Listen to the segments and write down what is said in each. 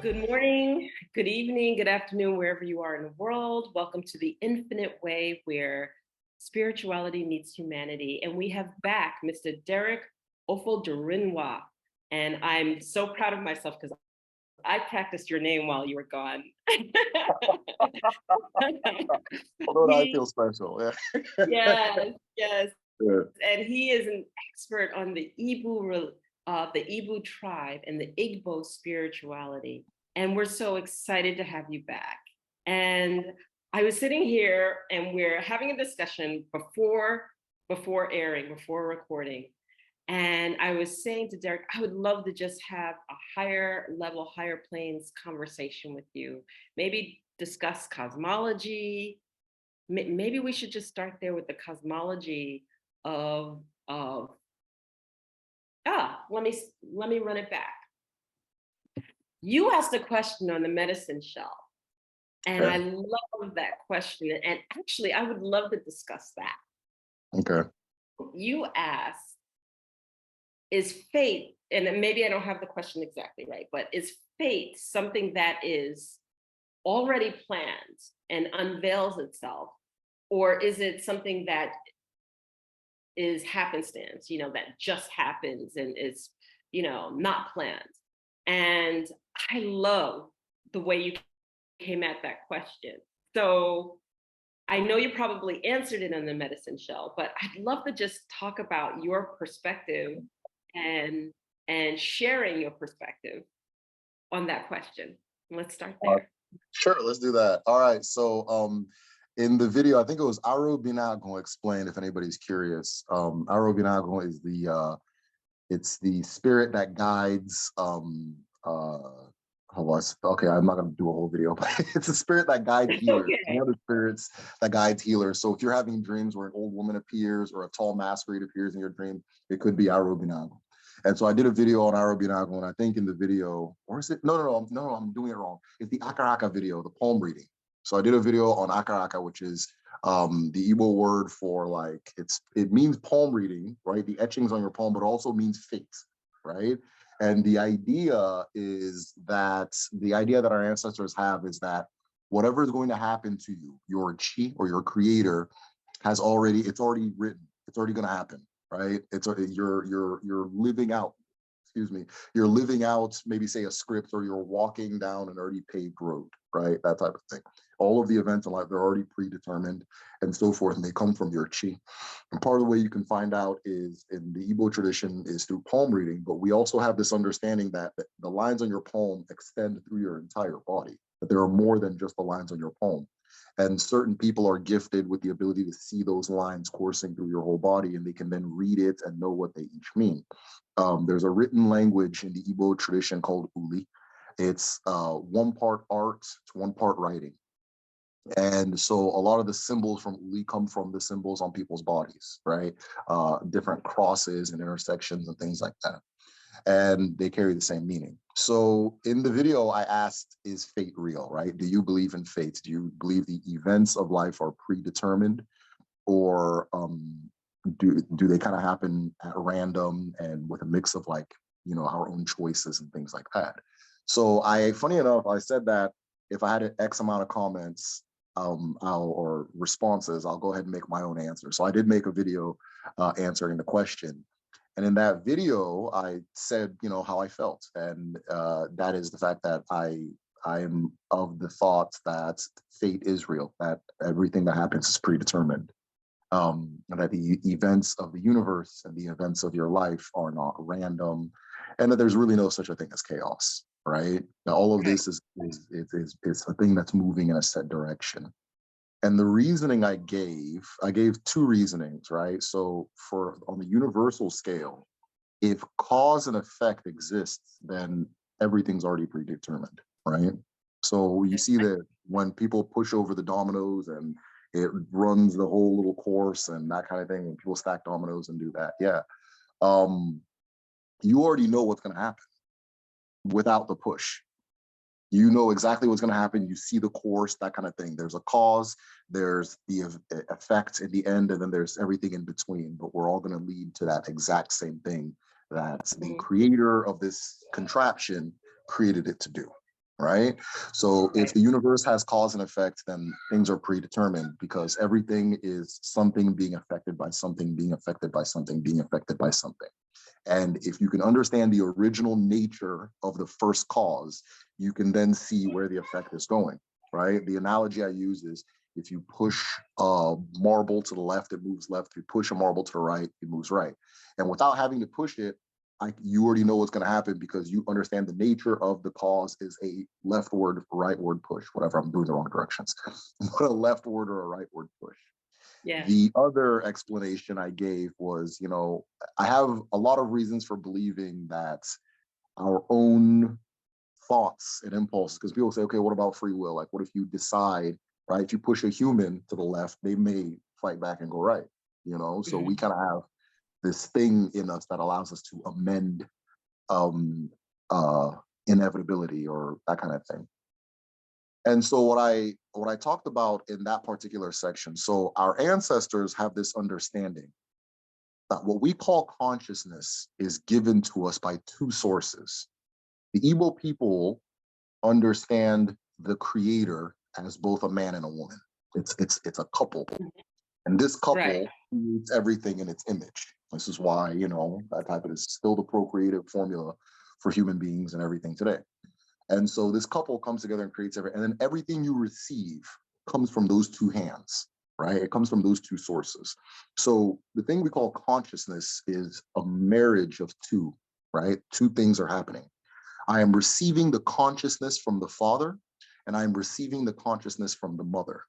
Good morning, good evening, good afternoon, wherever you are in the world. Welcome to the Infinite Way, where spirituality meets humanity. And we have back Mr. Derick Ofodirinwa. And I'm so proud of myself because I practiced your name while you were gone. Although I he, feel special, yeah. yes, yes. Yeah. And he is an expert on the Igbo tribe and the Igbo spirituality. And we're so excited to have you back. And I was sitting here and we're having a discussion before airing, before recording. And I was saying to Derick, I would love to just have a higher level, higher planes conversation with you. Maybe discuss cosmology. Maybe we should just start there with the cosmology of let me run it back. You asked a question on the medicine shelf, and I Okay. love that question. And actually, I would love to discuss that. Okay. You asked, is fate, and maybe I don't have the question exactly right, but is fate something that is already planned and unveils itself, or is it something that is happenstance, that just happens and is, not planned? And I love the way you came at that question. So I know you probably answered it on the medicine show, but I'd love to just talk about your perspective and sharing your perspective on that question. Let's start Uh, there. sure, let's do that. All right. So in the video, I think it was Aro Binago explained, if anybody's curious. Aro Binago is it's the spirit that guides okay, I'm not gonna do a whole video, but it's a spirit that guides healers. Any Okay. other spirits that guides healers. So if you're having dreams where an old woman appears or a tall masquerade appears in your dream, it could be Aro Binago. And so I did a video on Aro Binago, and I think in the video, or is it? No, I'm doing it wrong. It's the Akaraka video, the palm reading. So I did a video on Akaraka, which is the Igbo word for it means palm reading, right? The etchings on your palm, but also means fate, right? And the idea that our ancestors have is that whatever is going to happen to you, your chi or your creator it's already written. It's already going to happen, right? You're living out, excuse me, you're living out maybe say a script, or you're walking down an already paved road, right? That type of thing. All of the events in life, they're already predetermined and so forth, and they come from your chi. And part of the way you can find out is in the Igbo tradition is through palm reading, but we also have this understanding that the lines on your palm extend through your entire body, that there are more than just the lines on your palm. And certain people are gifted with the ability to see those lines coursing through your whole body, and they can then read it and know what they each mean. There's a written language in the Igbo tradition called Uli. It's one part art, it's one part writing. And so a lot of the symbols from Uli come from the symbols on people's bodies, right? Different crosses and intersections and things like that. And they carry the same meaning. So in the video, I asked, is fate real, right? Do you believe in fate? Do you believe the events of life are predetermined, or do they kind of happen at random and with a mix of our own choices and things like that? So funny enough, I said that if I had an X amount of comments or responses, I'll go ahead and make my own answer. So I did make a video answering the question. And in that video, I said, how I felt. And that is the fact that I am of the thought that fate is real, that everything that happens is predetermined, and that the events of the universe and the events of your life are not random, and that there's really no such a thing as chaos, right? Now, all of Right. this is a thing that's moving in a set direction. And the reasoning I gave two reasonings, right? So on the universal scale, if cause and effect exists, then everything's already predetermined, right? So you see that when people push over the dominoes and it runs the whole little course and that kind of thing, when people stack dominoes and do that, yeah. You already know what's going to happen without the push. You know exactly what's going to happen. You see the course, that kind of thing. There's a cause, there's the effect in the end, and then there's everything in between. But we're all going to lead to that exact same thing that the creator of this contraption created it to do. right? So Right. if the universe has cause and effect, then things are predetermined because everything is something being affected by something, being affected by something, being affected by something. And if you can understand the original nature of the first cause, you can then see where the effect is going, right? The analogy I use is if you push a marble to the left, it moves left. If you push a marble to the right, it moves right. And without having to push it, you already know what's going to happen because you understand the nature of the cause is a leftward, rightward push, whatever. I'm doing the wrong directions, but a leftward or a rightward push. Yeah. The other explanation I gave was, I have a lot of reasons for believing that our own thoughts and impulses, because people say, okay, what about free will? Like, what if you decide, right? If you push a human to the left, they may fight back and go right, So we kind of have this thing in us that allows us to amend um, inevitability or that kind of thing. And so what I talked about in that particular section, so our ancestors have this understanding that what we call consciousness is given to us by two sources. The Igbo people understand the creator as both a man and a woman. It's a couple. And this Right. couple creates everything in its image. This is why, that type of is still the procreative formula for human beings and everything today. And so this couple comes together and creates everything. And then everything you receive comes from those two hands, right? It comes from those two sources. So the thing we call consciousness is a marriage of two, right? Two things are happening. I am receiving the consciousness from the father, and I am receiving the consciousness from the mother.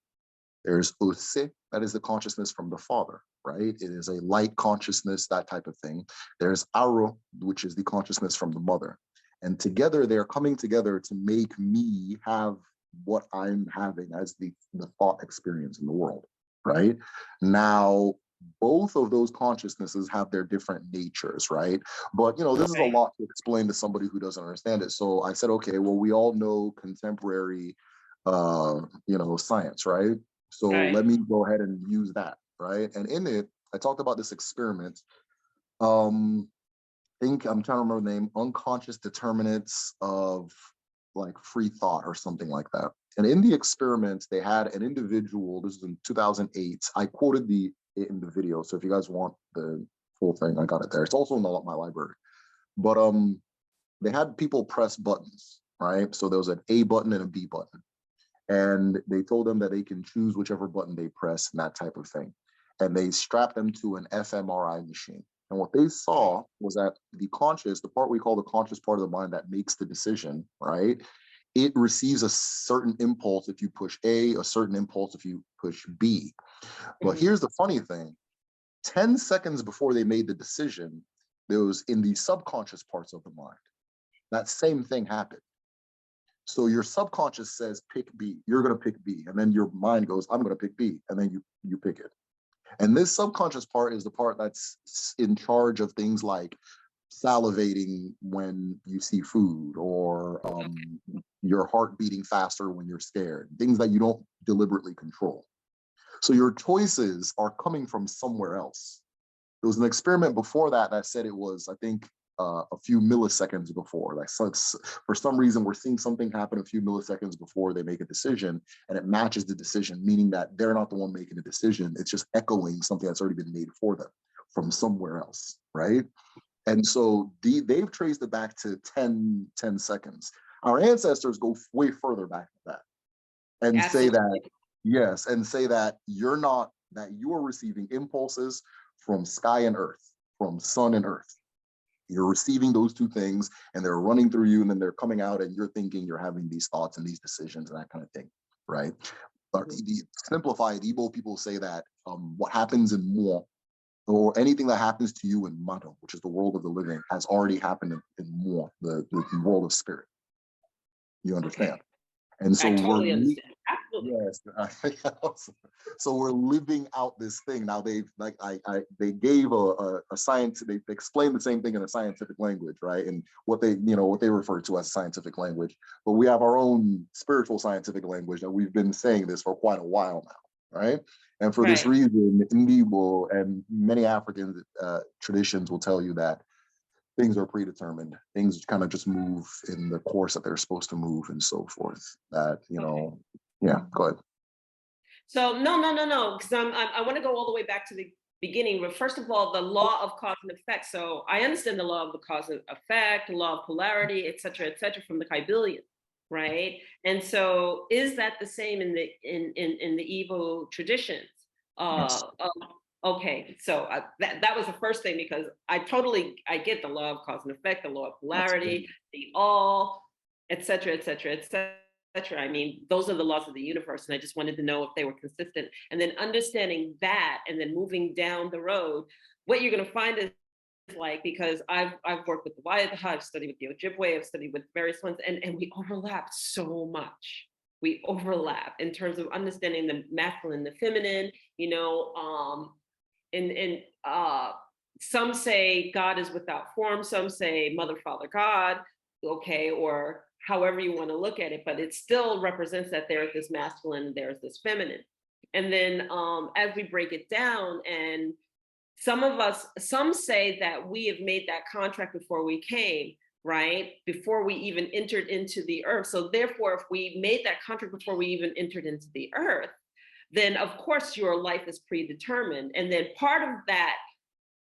There's Ose, that is the consciousness from the father, right? It is a light consciousness, that type of thing. There's Aro, which is the consciousness from the mother. And together they're coming together to make me have what I'm having as the thought experience in the world, right? Now, both of those consciousnesses have their different natures, right? But, this is a lot to explain to somebody who doesn't understand it. So I said, okay, well, we all know contemporary, science, right? So let me go ahead and use that, right? And in it, I talked about this experiment. I think I'm trying to remember the name, unconscious determinants of like free thought or something like that. And in the experiment, they had an individual, this is in 2008. I quoted it in the video. So if you guys want the full thing, I got it there. It's also in my library. But they had people press buttons, right? So there was an A button and a B button. And they told them that they can choose whichever button they press and that type of thing. And they strapped them to an fMRI machine. And what they saw was that the part we call the conscious part of the mind that makes the decision, right? It receives a certain impulse if you push A, a certain impulse if you push B. But here's the funny thing. 10 seconds before they made the decision, there was in the subconscious parts of the mind. That same thing happened. So your subconscious says, pick B, you're going to pick B. And then your mind goes, I'm going to pick B. And then you pick it. And this subconscious part is the part that's in charge of things like salivating when you see food or your heart beating faster when you're scared, things that you don't deliberately control. So your choices are coming from somewhere else. There was an experiment before that said it was, I think, a few milliseconds before. Like, so for some reason, we're seeing something happen a few milliseconds before they make a decision, and it matches the decision, meaning that they're not the one making the decision. It's just echoing something that's already been made for them from somewhere else, right? And so they've traced it back to 10 seconds. Our ancestors go way further back than that and say that, yes, and say that you are receiving impulses from sky and earth, from sun and earth. You're receiving those two things and they're running through you and then they're coming out and you're thinking you're having these thoughts and these decisions and that kind of thing, right? But simplified, Igbo people say that what happens in Mo, or anything that happens to you in Mado, which is the world of the living, has already happened in Mo, the world of spirit. You understand? Okay. And so I totally understand. Absolutely. Yes. So we're living out this thing. Now they gave a science, they explained the same thing in a scientific language, right? And what they refer to as scientific language. But we have our own spiritual scientific language that we've been saying this for quite a while now, right? And for this reason, Indibo and many African traditions will tell you that things are predetermined. Things kind of just move in the course that they're supposed to move and so forth. That, Okay. yeah, go ahead. So no, because I want to go all the way back to the beginning. But first of all, the law of cause and effect. So I understand the law of the cause and effect, the law of polarity, et cetera, from the Kybalion, right? And so is that the same in the Igbo traditions? Yes. Okay, so that was the first thing, because I get the law of cause and effect, the law of Absolutely. polarity, the all, et cetera, I mean, those are the laws of the universe, and I just wanted to know if they were consistent. And then understanding that, and then moving down the road, what you're going to find is, like, because I've worked with the Wyatt, I've studied with the Ojibwe, I've studied with various ones, and we overlap so much. We overlap in terms of understanding the masculine, the feminine, and some say God is without form, some say mother, father, God, okay, or however you want to look at it, but it still represents that there's this masculine and there's this feminine. And then as we break it down, and some say that we have made that contract before we came, right? Before we even entered into the earth. So therefore, if we made that contract before we even entered into the earth, then of course your life is predetermined. And then part of that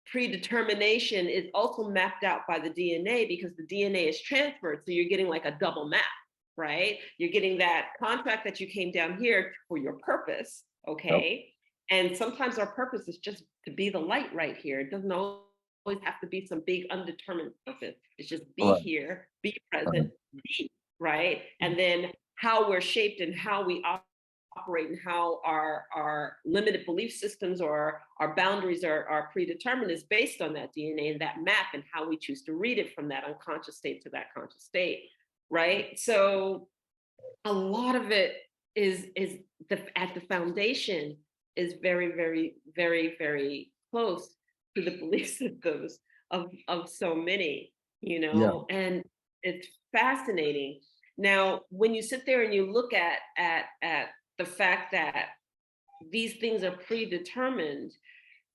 predetermination is also mapped out by the DNA, because the DNA is transferred. So you're getting like a double map, right? You're getting that contract that you came down here for your purpose, Yep. okay? And sometimes our purpose is just to be the light right here. It doesn't always have to be some big undetermined purpose. It's just be Right. here, be Right. present, be, right? And then how we're shaped and how we operate, and how our limited belief systems or our boundaries are predetermined is based on that DNA and that map, and how we choose to read it from that unconscious state to that conscious state, right? So a lot of it is at the foundation is very, very, very, very close to the belief systems of so many, Yeah. and it's fascinating. Now, when you sit there and you look at the fact that these things are predetermined,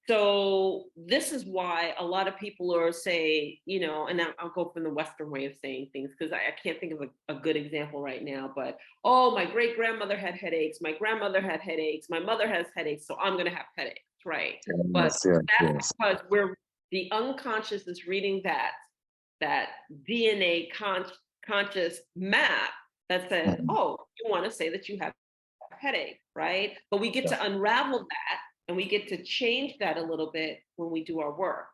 so this is why a lot of people are say, and I'll go from the Western way of saying things, because I can't think of a good example right now, but, oh, my great grandmother had headaches, my grandmother had headaches, my mother has headaches, so I'm going to have headaches, right? But Yes. Yes. that's Yes. because the unconscious is reading that DNA conscious map that says, Mhm. oh, you want to say that you have headache, right? But we get Yeah. to unravel that, and we get to change that a little bit when we do our work.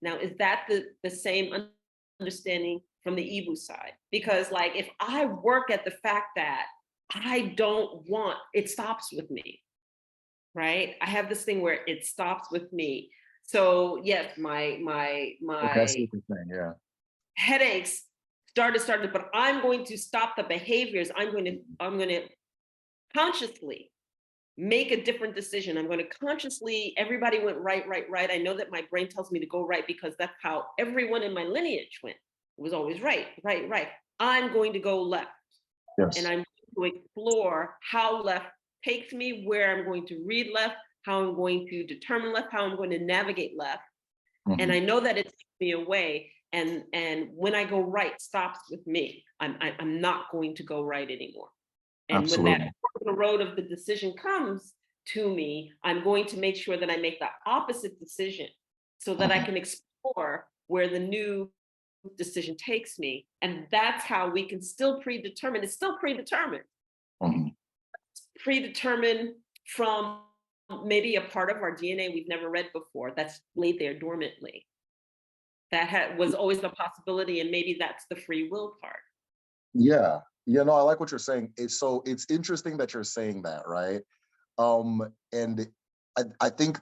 Now, is that the same understanding from the Ibu side? Because, like, if I work at the fact that I don't want, it stops with me, right? I have this thing where it stops with me. So yes, Okay, I see my what you're saying. Yeah. headaches started, but I'm going to stop the behaviors. I'm going to consciously make a different decision. I'm going to consciously, everybody went right, right, right. I know that my brain tells me to go right because that's how everyone in my lineage went. It was always right, right, right. I'm going to go left, and Yes. I'm going to explore how left takes me, where I'm going to read left, how I'm going to determine left, how I'm going to navigate left. And Mhm. I know that it takes me away. And when I go right, stops with me. I'm not going to go right anymore. And when that Absolutely. fork in the road of the decision comes to me, I'm going to make sure that I make the opposite decision, so that I Mhm. can explore where the new decision takes me. And that's how we can still predetermine. It's still predetermined, Mhm. predetermined from maybe a part of our DNA we've never read before that's laid there dormantly. That was always the possibility, and maybe that's the free will part. Yeah. Yeah. No, I like what you're saying. It's interesting that you're saying that, right? And I think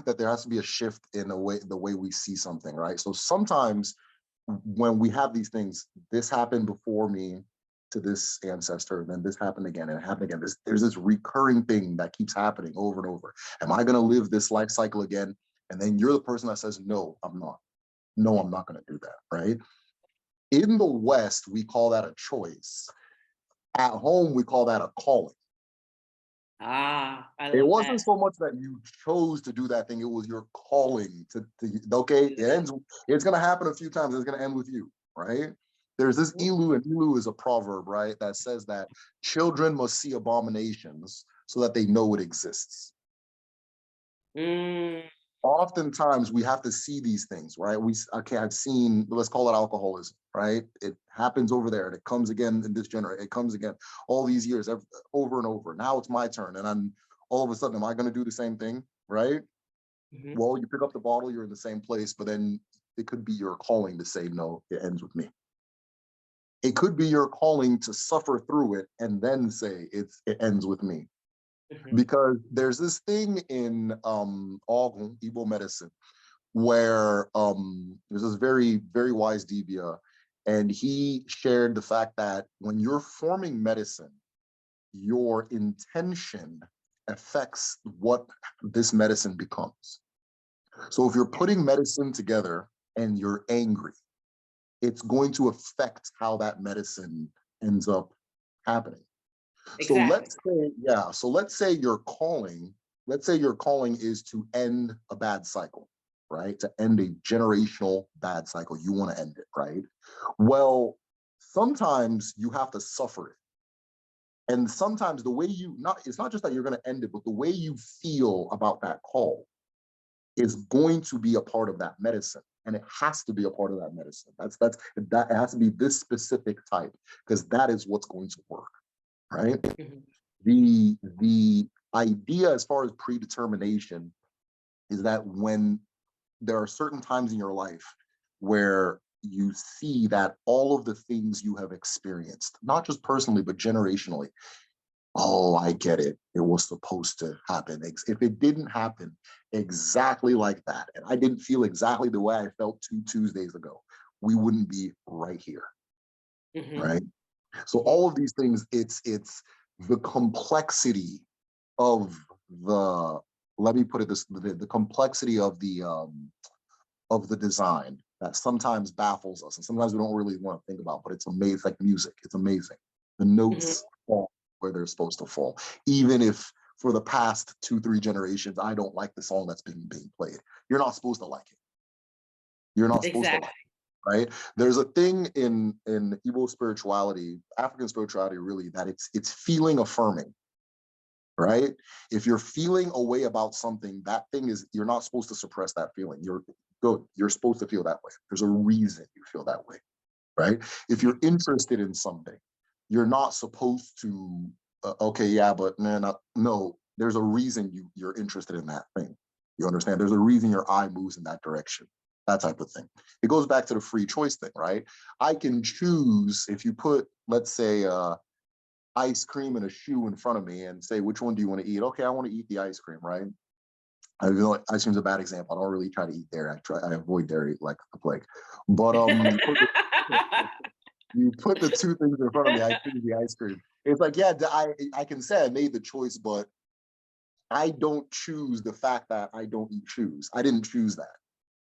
that there has to be a shift in the way we see something, right? So sometimes when we have these things, this happened before me to this ancestor, and then this happened again, and it happened again. There's this recurring thing that keeps happening over and over. Am I going to live this life cycle again? And then you're the person that says, no, I'm not. No, I'm not going to do that, right? In the West, we call that a choice. At home, we call that a calling. I It love wasn't that. so much that you chose to do that thing, it was your calling okay, it's gonna happen a few times, it's gonna end with you, right? There's this Elu, and Elu is a proverb, right? That says that children must see abominations so that they know it exists. Mm, Oftentimes we have to see these things, right? I've seen, let's call it alcoholism, right? It happens over there and it comes again in this generation, it comes again all these years, over and over. Now it's my turn, and I'm all of a sudden, am I going to do the same thing, right? mhm. Well, you pick up the bottle, you're in the same place, but then it could be your calling to say, no, it ends with me. It could be your calling to suffer through it and then say it ends with me. Mhm. Because there's this thing in Ogun, Igbo medicine, where there's this very, very wise Dibia, and he shared the fact that when you're forming medicine, your intention affects what this medicine becomes. So if you're putting medicine together and you're angry, it's going to affect how that medicine ends up happening. So Exactly. let's say, yeah, so let's say your calling is to end a bad cycle, right? To end a generational bad cycle. You want to end it, right? Well, sometimes you have to suffer it. And sometimes the way it's not just that you're going to end it, but the way you feel about that call is going to be a part of that medicine. And it has to be a part of that medicine. That it has to be this specific type, because that is what's going to work, right? Mhm. The idea as far as predetermination is that when there are certain times in your life where you see that all of the things you have experienced, not just personally, but generationally, oh, I get it. It was supposed to happen. If it didn't happen exactly like that, and I didn't feel exactly the way I felt 2 Tuesdays ago, we wouldn't be right here, Mhm. right? So Mhm. all of these things, it's the complexity of the, let me put it this, the complexity of the design that sometimes baffles us, and sometimes we don't really want to think about, but it's amazing. It's like music, it's amazing. The Mhm. notes fall where they're supposed to fall, even if for the past 2, 3 generations I don't like the song that's being played. You're not supposed to like it. You're not supposed to like Exactly. it, right? There's a thing in Igbo spirituality, African spirituality, really, that it's feeling affirming, right? If you're feeling a way about something, that thing is, you're not supposed to suppress that feeling. You're good. You're supposed to feel that way. There's a reason you feel that way, right? If you're interested in something, you're not supposed to, okay, yeah, but man, no, there's a reason you're interested in that thing. You understand? There's a reason your eye moves in that direction, that type of thing. It goes back to the free choice thing, right? I can choose, if you put, let's say, ice cream and a shoe in front of me and say, which one do you want to eat? Okay, I want to eat the ice cream, right? I feel like ice cream's a bad example. I don't really try to eat dairy. I avoid dairy like the plague. But you put the two things in front of me, I choose the ice cream. It's like, yeah, I can say I made the choice, but I don't choose the fact that I don't eat shoes. I didn't choose that.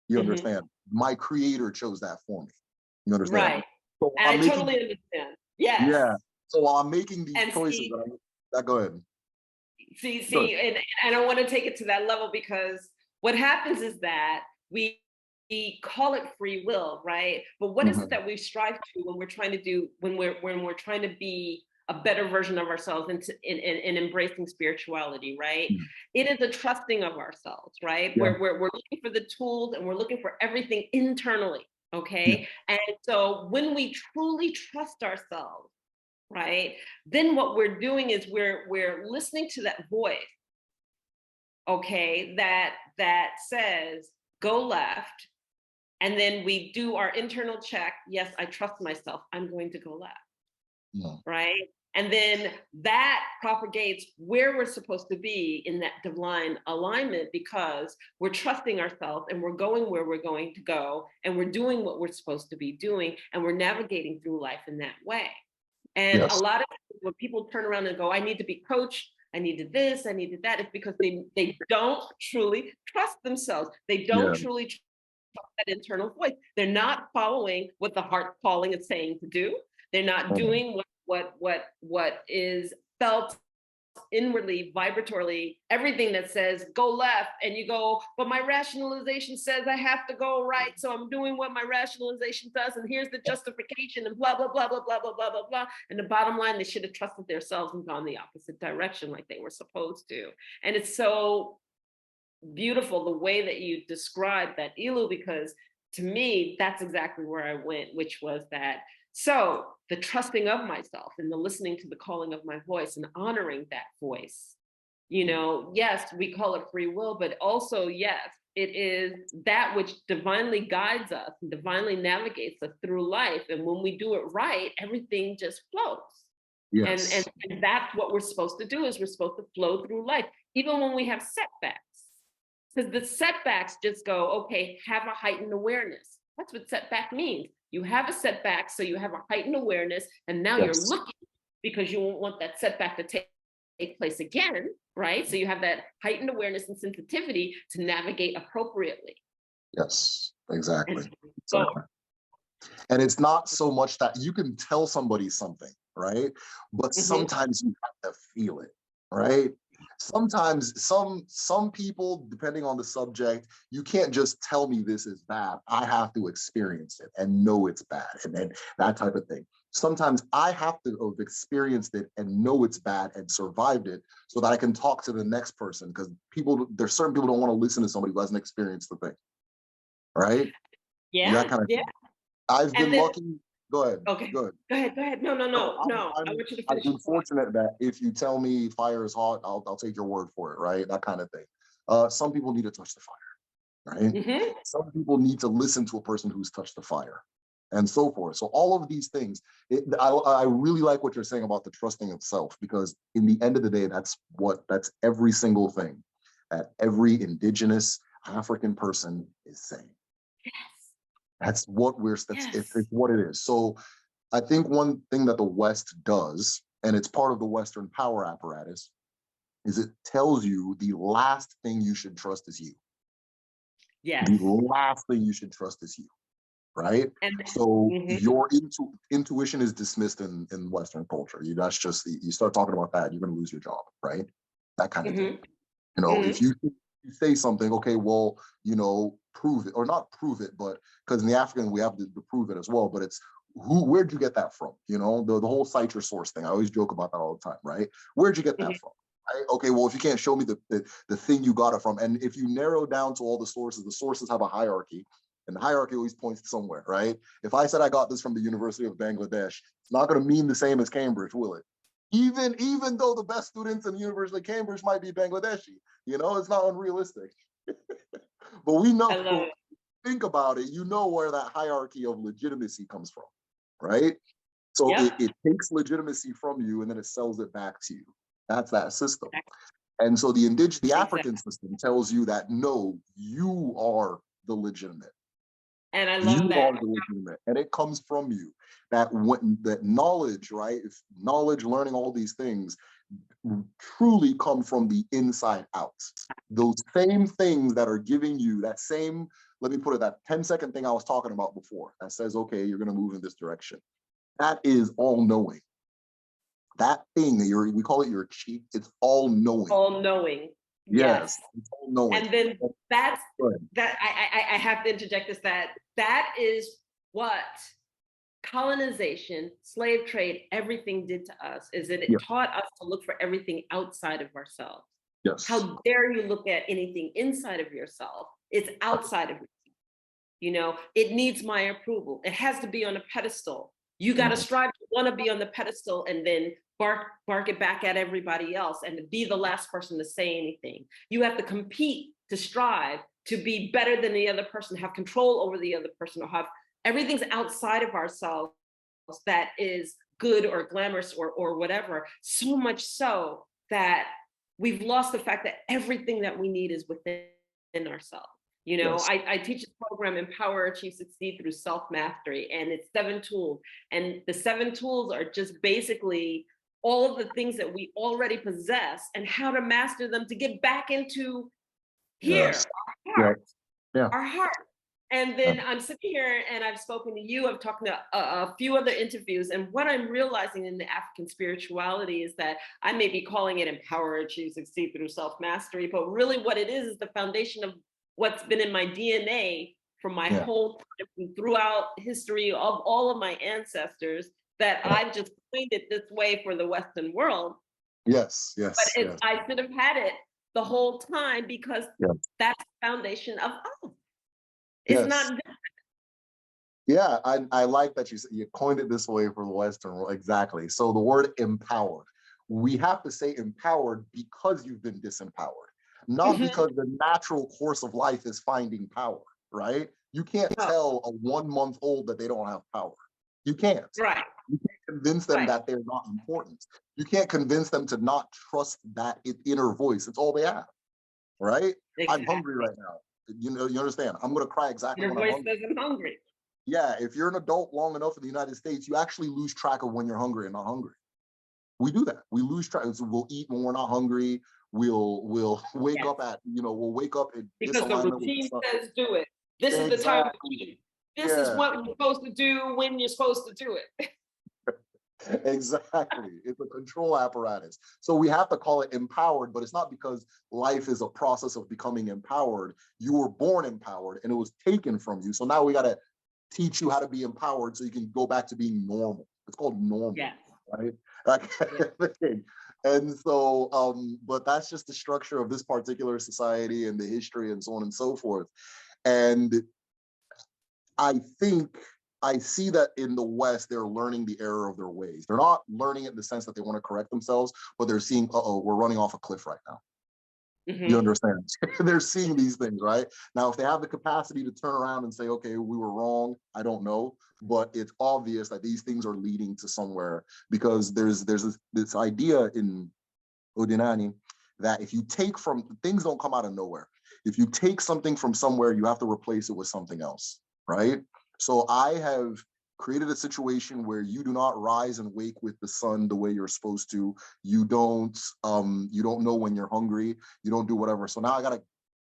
You Mhm. understand? My creator chose that for me. You understand? Right. So And I I'm making, totally understand. Yes. yeah. So while I'm making these And choices, see, go ahead. Go ahead. and I want to take it to that level, because what happens is that we call it free will, right? But what is it Mhm. that we strive to when we're trying to do, when we're trying to be a better version of ourselves, in embracing spirituality, right? Yeah. It is a trusting of ourselves, right? Yeah. We're looking for the tools and we're looking for everything internally, Yeah. okay? And so when we truly trust ourselves, right, then what we're doing is we're listening to that voice, okay, that says go left, and then we do our internal check. Yes, I trust myself, I'm going to go left, Yeah. right? And then that propagates where we're supposed to be in that divine alignment, because we're trusting ourselves and we're going where we're going to go, and we're doing what we're supposed to be doing, and we're navigating through life in that way. And a Yes. lot of times when people turn around and go, I need to be coached, I needed this, I needed that, it's because they don't truly trust themselves. They don't Yeah. truly trust that internal voice. They're not following what the heart calling is saying to do. They're not Mhm. doing what is felt inwardly, vibratorily, everything that says go left, and you go, but my rationalization says I have to go right, so I'm doing what my rationalization does, and here's the justification, and blah, blah, blah, blah, blah, blah, blah, blah, blah. And the bottom line, they should have trusted themselves and gone the opposite direction like they were supposed to. And it's so beautiful the way that you described that, Ilu, because to me, that's exactly where I went, which was that, so the trusting of myself and the listening to the calling of my voice and honoring that voice. You know, yes, we call it free will, but also, yes, it is that which divinely guides us and divinely navigates us through life. And when we do it right, everything just flows. Yes. And that's what we're supposed to do, is we're supposed to flow through life, even when we have setbacks. Because the setbacks just go, okay, have a heightened awareness. That's what setback means. You have a setback, so you have a heightened awareness, and now you're looking, because you won't want that setback to take place again, right? So you have that heightened awareness and sensitivity to navigate appropriately. Yes, exactly. Exactly. And it's not so much that you can tell somebody something, right? But sometimes you have to feel it, right? Sometimes some people, depending on the subject, you can't just tell me this is bad. I have to experience it and know it's bad, and that type of thing. Sometimes I have to have experienced it and know it's bad and survived it, so that I can talk to the next person, because there's certain people don't want to listen to somebody who hasn't experienced the thing, right? Yeah, That kind of thing. I've been lucky. Go ahead. Okay. Go ahead. No. I want you to finish. I've been fortunate that if you tell me fire is hot, I'll take your word for it, right? That kind of thing. Some people need to touch the fire, right? Some people need to listen to a person who's touched the fire, and so forth. So all of these things, I really like what you're saying about the trusting of self, because in the end of the day, that's every single thing that every indigenous African person is saying. That's what it's what it is. So I think one thing that the West does, and it's part of the Western power apparatus, is it tells you the last thing you should trust is you. Yes. The last thing you should trust is you, right? So your intuition is dismissed in Western culture. That's just, you start talking about that, you're going to lose your job, right? That kind of thing. You know, if you say something, okay, well, you know, prove it, or not prove it, but because in the African we have to prove it as well, but it's where'd you get that from? You know, the whole cite your source thing. I always joke about that all the time, right? Where'd you get that from? Right? Okay, well, if you can't show me the thing you got it from, and if you narrow down to all the sources have a hierarchy, and the hierarchy always points to somewhere, right? If I said I got this from the University of Bangladesh, it's not going to mean the same as Cambridge, will it? Even though the best students in the University of Cambridge might be Bangladeshi, you know, it's not unrealistic. But we know, think about it, you know where that hierarchy of legitimacy comes from, right? So it takes legitimacy from you and then it sells it back to you. That's that system. And so the African system tells you that, no, you are the legitimate. And I love that. You are the legitimate, and it comes from you. That knowledge, right? If knowledge, learning, all these things truly come from the inside out. Those same things that are giving you that same, let me put it, that 10-second thing I was talking about before, that says, okay, you're going to move in this direction. That is all knowing. That thing that we call it your chi, it's all knowing. All knowing. Yes. It's all knowing. And then that I have to interject this, that is what colonization, slave trade, everything did to us, is that it taught us to look for everything outside of ourselves. Yes. How dare you look at anything inside of yourself? It's outside of yourself. You know, it needs my approval. It has to be on a pedestal. You got to strive to want to be on the pedestal and then bark it back at everybody else and be the last person to say anything. You have to compete to strive to be better than the other person, have control over the other person, or have everything's outside of ourselves that is good or glamorous or whatever. So much so that we've lost the fact that everything that we need is within ourselves. You know, I teach this program, Empower, Achieve, Succeed through Self-Mastery, and it's 7 tools. And the 7 tools are just basically all of the things that we already possess and how to master them to get back into here, our heart. Our heart. And then I'm sitting here and I've spoken to you, I've talked to a few other interviews. And what I'm realizing in the African spirituality is that I may be calling it empower, achieve, succeed through self mastery, but really what it is the foundation of what's been in my DNA from my Yeah. whole time throughout history of all of my ancestors that Yeah. I've just coined it this way for the Western world. Yes. But Yes. it's, Yes. I should have had it the whole time because Yes. that's the foundation of us. It's Yes. not. Yeah, I like that you coined it this way for the Western world. Exactly. So the word empowered, we have to say empowered because you've been disempowered, not Mhm. because the natural course of life is finding power, right? You can't No, tell a 1 month old that they don't have power. You can't. right, You can't convince them right, that they're not important. You can't convince them to not trust that inner voice. It's all they have, right? I'm hungry exactly. right now. You understand? I'm going to cry exactly Your when I'm voice hungry. says I'm hungry. Yeah, if you're an adult long enough in the United States, you actually lose track of when you're hungry and not hungry. We do that. We lose track. So we'll eat when we're not hungry. We'll wake Yes, up we'll wake up in because the disalignment with the routine sun. says do it. This is the time to Exactly. eat. This is Yeah, what you're supposed to do when you're supposed to do it. exactly. It's a control apparatus. So we have to call it empowered, but it's not because life is a process of becoming empowered. You were born empowered and it was taken from you. So now we got to teach you how to be empowered so you can go back to being normal. It's called normal, Yes, right? That yes. kind of thing. And so, but that's just the structure of this particular society and the history and so on and so forth. And I think I see that in the West, they're learning the error of their ways. They're not learning it in the sense that they want to correct themselves, but they're seeing, uh-oh, we're running off a cliff right now. You Hmm. understand? They're seeing these things, right? Now, if they have the capacity to turn around and say, okay, we were wrong, I don't know. But it's obvious that these things are leading to somewhere because there's this idea in Udinani that if you take from things don't come out of nowhere. If you take something from somewhere, you have to replace it with something else, right? So I have created a situation where you do not rise and wake with the sun the way you're supposed to. You don't know when you're hungry. You don't do whatever. So now I got to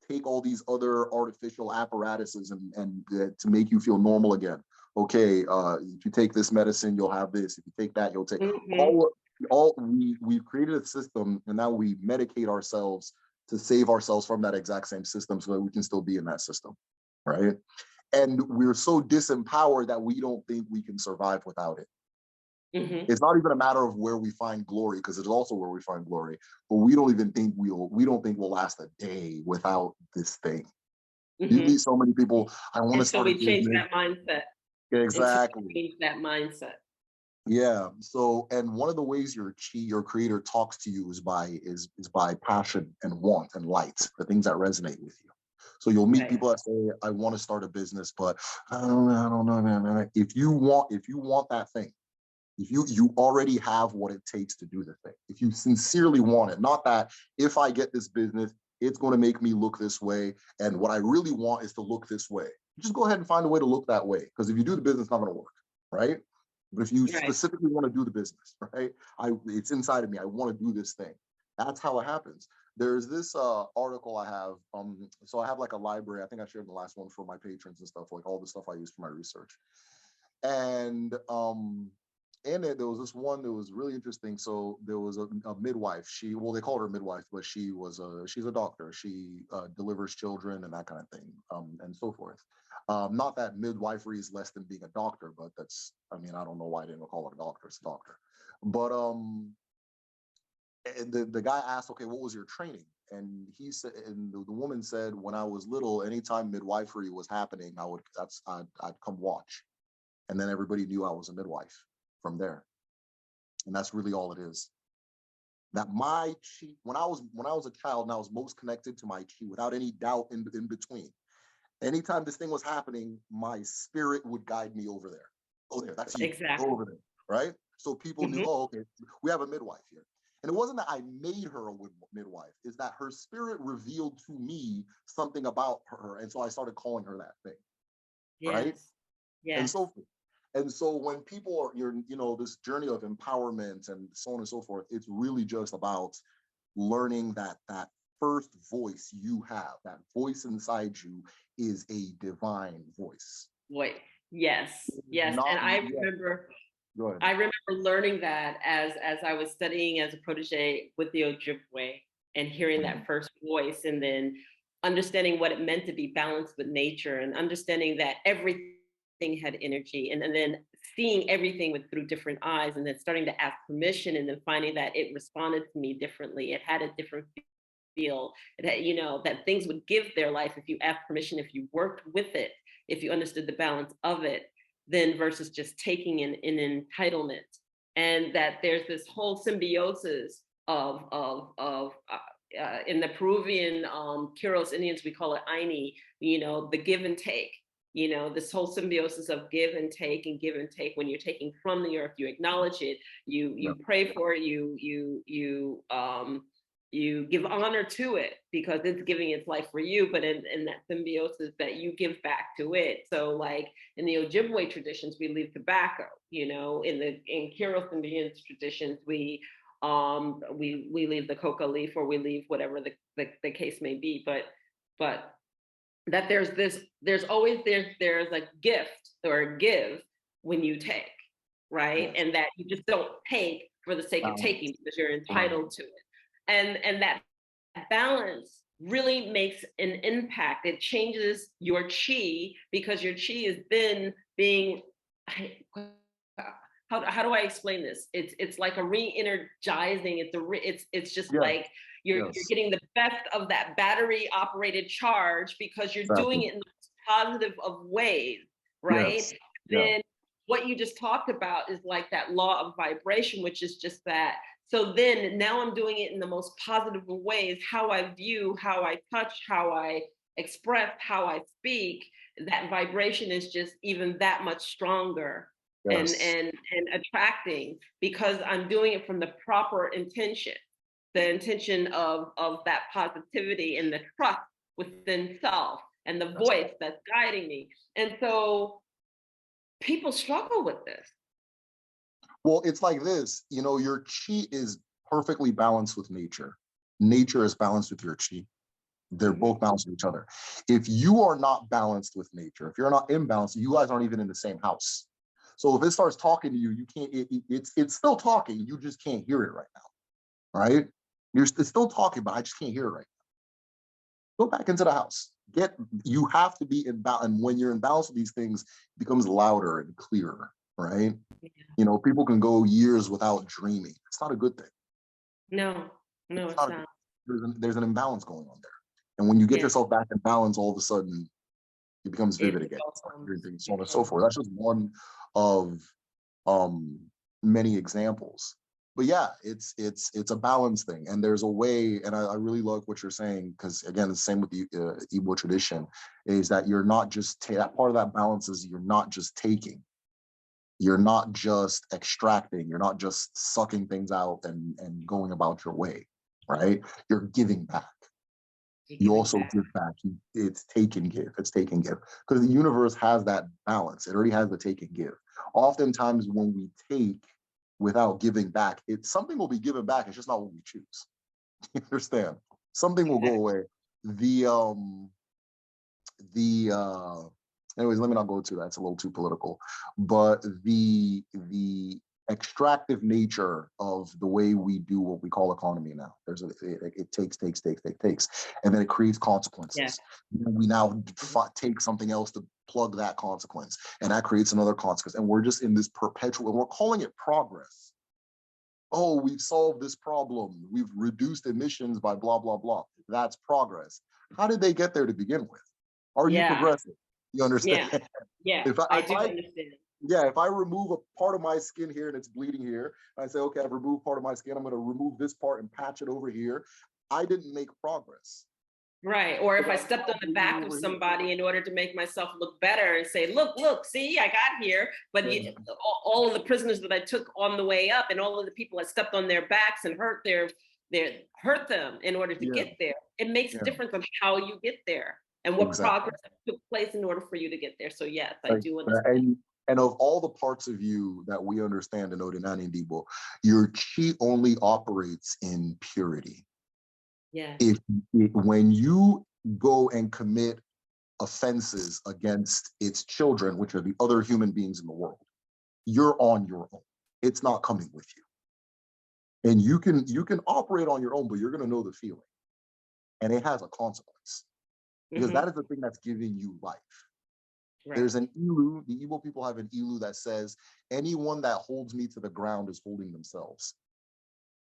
take all these other artificial apparatuses and to make you feel normal again. Okay, if you take this medicine, you'll have this. If you take that, you'll take Hmm. all we've created a system and now we medicate ourselves to save ourselves from that exact same system so that we can still be in that system, right? And we're so disempowered that we don't think we can survive without it. Hmm. It's not even a matter of where we find glory, because it's also where we find glory, but we don't even think we don't think we'll last a day without this thing. You Hmm. meet so many people, I want to Until start a we change business. that mindset. Until Exactly. we change that mindset. Yeah. So, and one of the ways your creator talks to you is by passion and want and light, the things that resonate with you. So you'll meet Okay. people that say, "I want to start a business, but I don't know, man." If you want that thing, if you already have what it takes to do the thing. If you sincerely want it, not that if I get this business, it's going to make me look this way, and what I really want is to look this way. Just go ahead and find a way to look that way, because if you do the business, it's not going to work, right? But if you Right. specifically want to do the business, right? It's inside of me. I want to do this thing. That's how it happens. There's this article I have. So I have like a library. I think I shared the last one for my patrons and stuff, like all the stuff I use for my research. And in it, there was this one that was really interesting. So there was a midwife. They called her midwife, but she's a doctor. She delivers children and that kind of thing, and so forth. Not that midwifery is less than being a doctor, but I don't know why they didn't call it a doctor. It's a doctor. But and the guy asked, okay, what was your training? And he said, and the woman said, when I was little, anytime midwifery was happening, I'd come watch, and then everybody knew I was a midwife from there. And that's really all it is. That my chi, when I was a child, and I was most connected to my chi without any doubt in between. Anytime this thing was happening, my spirit would guide me over there. Go there, that's you. Go Exactly. over there, right? So people knew, Hmm. oh, okay, we have a midwife here. And it wasn't that I made her a midwife, is that her spirit revealed to me something about her. And so I started calling her that thing, right? Yes. And Yes. so forth. And so when people are, this journey of empowerment and so on and so forth, it's really just about learning that first voice you have, that voice inside you, is a divine voice. Wait, yes, yes. Not And I yet. remember Go ahead. I remember learning that as I was studying as a protege with the Ojibwe and hearing that first voice, and then understanding what it meant to be balanced with nature, and understanding that everything had energy, and then seeing everything with through different eyes, and then starting to ask permission, and then finding that it responded to me differently. It had a different feel. It had, that things would give their life if you asked permission, if you worked with it, if you understood the balance of it, then versus just taking an entitlement. And that there's this whole symbiosis of in the Peruvian Quiros Indians, we call it Aini, the give and take. This whole symbiosis of give and take and give and take. When you're taking from the earth, you acknowledge it, you pray for it, you give honor to it because it's giving its life for you, but in that symbiosis that you give back to it. So like in the Ojibwe traditions, we leave tobacco, in Quiros Indians traditions, we leave the coca leaf, or we leave whatever the case may be. But that there's always a gift or a give when you take, right? And that you just don't take for the sake of taking because you're entitled to it. And that balance really makes an impact. It changes your chi, because your chi is then being, how do I explain this? It's like a re-energizing. It's just like you're getting the best of that battery operated charge because you're doing it in the most positive of ways, right? Then what you just talked about is like that law of vibration, which is just that. So then now I'm doing it in the most positive of ways. How I view, how I touch, how I express, how I speak, that vibration is just even that much stronger and attracting, because I'm doing it from the proper intention, the intention of that positivity and the trust within self and the voice that's guiding me. And so people struggle with this. Well, it's like this, your chi is perfectly balanced with nature. Nature is balanced with your chi. They're both balanced with each other. If you are not balanced with nature, if you're not imbalanced, you guys aren't even in the same house. So if it starts talking to you, you can't, it's still talking, you just can't hear it right now, right? It's still talking, but I just can't hear it right now. Go back into the house. You have to be in balance. And when you're in balance with these things, it becomes louder and clearer, right? People can go years without dreaming. It's not a good thing. No, it's not. There's an imbalance going on there. And when you get yourself back in balance, all of a sudden it becomes vivid again. So on and so forth. That's just one of many examples. But yeah, it's a balance thing. And there's a way, and I really love what you're saying, because again, it's the same with the Igbo tradition, is that you're not just, that part of that balance is you're not just taking. You're not just extracting, you're not just sucking things out and going about your way, right? You're giving back. You also give back. It's take and give. It's take and give. Because the universe has that balance. It already has the take and give. Oftentimes when we take without giving back, something will be given back. It's just not what we choose. You understand? Something will go away. Anyways, let me not go to that. It's a little too political. But the extractive nature of the way we do what we call economy now, it takes, and then it creates consequences. We now take something else to plug that consequence, and that creates another consequence. And we're just in this perpetual, and we're calling it progress. Oh, we've solved this problem. We've reduced emissions by blah, blah, blah. That's progress. How did they get there to begin with? Are you progressive? You understand? Yeah, I do understand. Yeah, if I remove a part of my skin here and it's bleeding here, I say, okay, I've removed part of my skin, I'm going to remove this part and patch it over here. I didn't make progress. Right. Or if I stepped on the back of somebody in order to make myself look better and say, look, see, I got here. But all of the prisoners that I took on the way up, and all of the people I stepped on their backs and hurt them in order to get there. It makes a difference on how you get there and what progress took place in order for you to get there. So yes, I do understand. And of all the parts of you that we understand in Odinani Ndibo, your chi only operates in purity. Yeah. When you go and commit offenses against its children, which are the other human beings in the world, you're on your own. It's not coming with you. And you can operate on your own, but you're going to know the feeling. And it has a consequence, because that is the thing that's giving you life. Right. There's an ilu, the Igbo people have an ilu that says, anyone that holds me to the ground is holding themselves.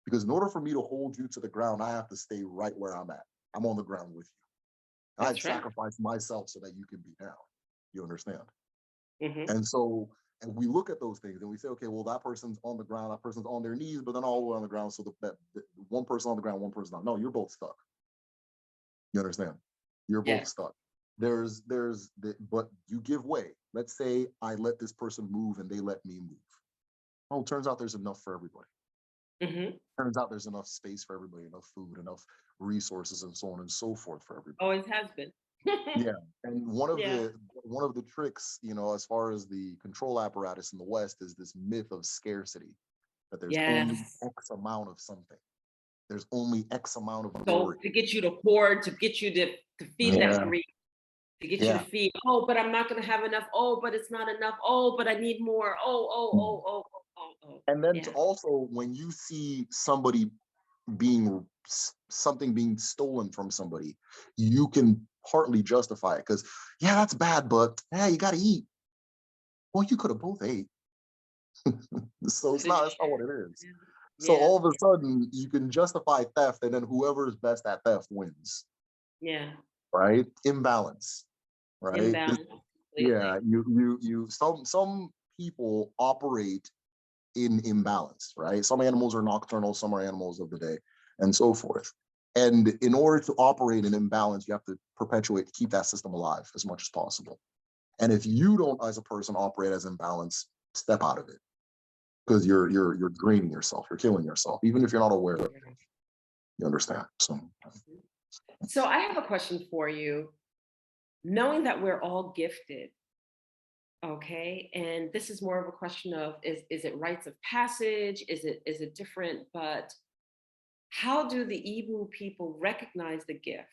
Because in order for me to hold you to the ground, I have to stay right where I'm at. I'm on the ground with you. I've sacrificed myself so that you can be down. You understand? And so, and we look at those things and we say, okay, well, that person's on the ground, that person's on their knees, but then all the way on the ground. So that one person on the ground, one person on. No, you're both stuck. You understand? You're both stuck. But you give way. Let's say I let this person move and they let me move. Oh, it turns out there's enough for everybody. Turns out there's enough space for everybody, enough food, enough resources, and so on and so forth for everybody. Always has been. Yeah, and one of the tricks, as far as the control apparatus in the West, is this myth of scarcity, that there's only X amount of something. There's only X amount of glory. So to get you to hoard, to get you to feed that greed, to get you to feed. Oh, but I'm not going to have enough. Oh, but it's not enough. Oh, but I need more. Oh. And then to also, when you see somebody something being stolen from somebody, you can partly justify it because, that's bad, but you got to eat. Well, you could have both ate. So that's not what it is. So all of a sudden you can justify theft, and then whoever's best at theft wins. Yeah. Right? Imbalance. Right? Imbalance. Some people operate in imbalance, right? Some animals are nocturnal, some are animals of the day, and so forth. And in order to operate in imbalance, you have to keep that system alive as much as possible. And if you don't, as a person, operate as imbalance, step out of it, because you're draining yourself, you're killing yourself, even if you're not aware of it. You understand? So I have a question for you. Knowing that we're all gifted, okay, and this is more of a question of is it rites of passage? Is it different? But how do the Igbo people recognize the gift,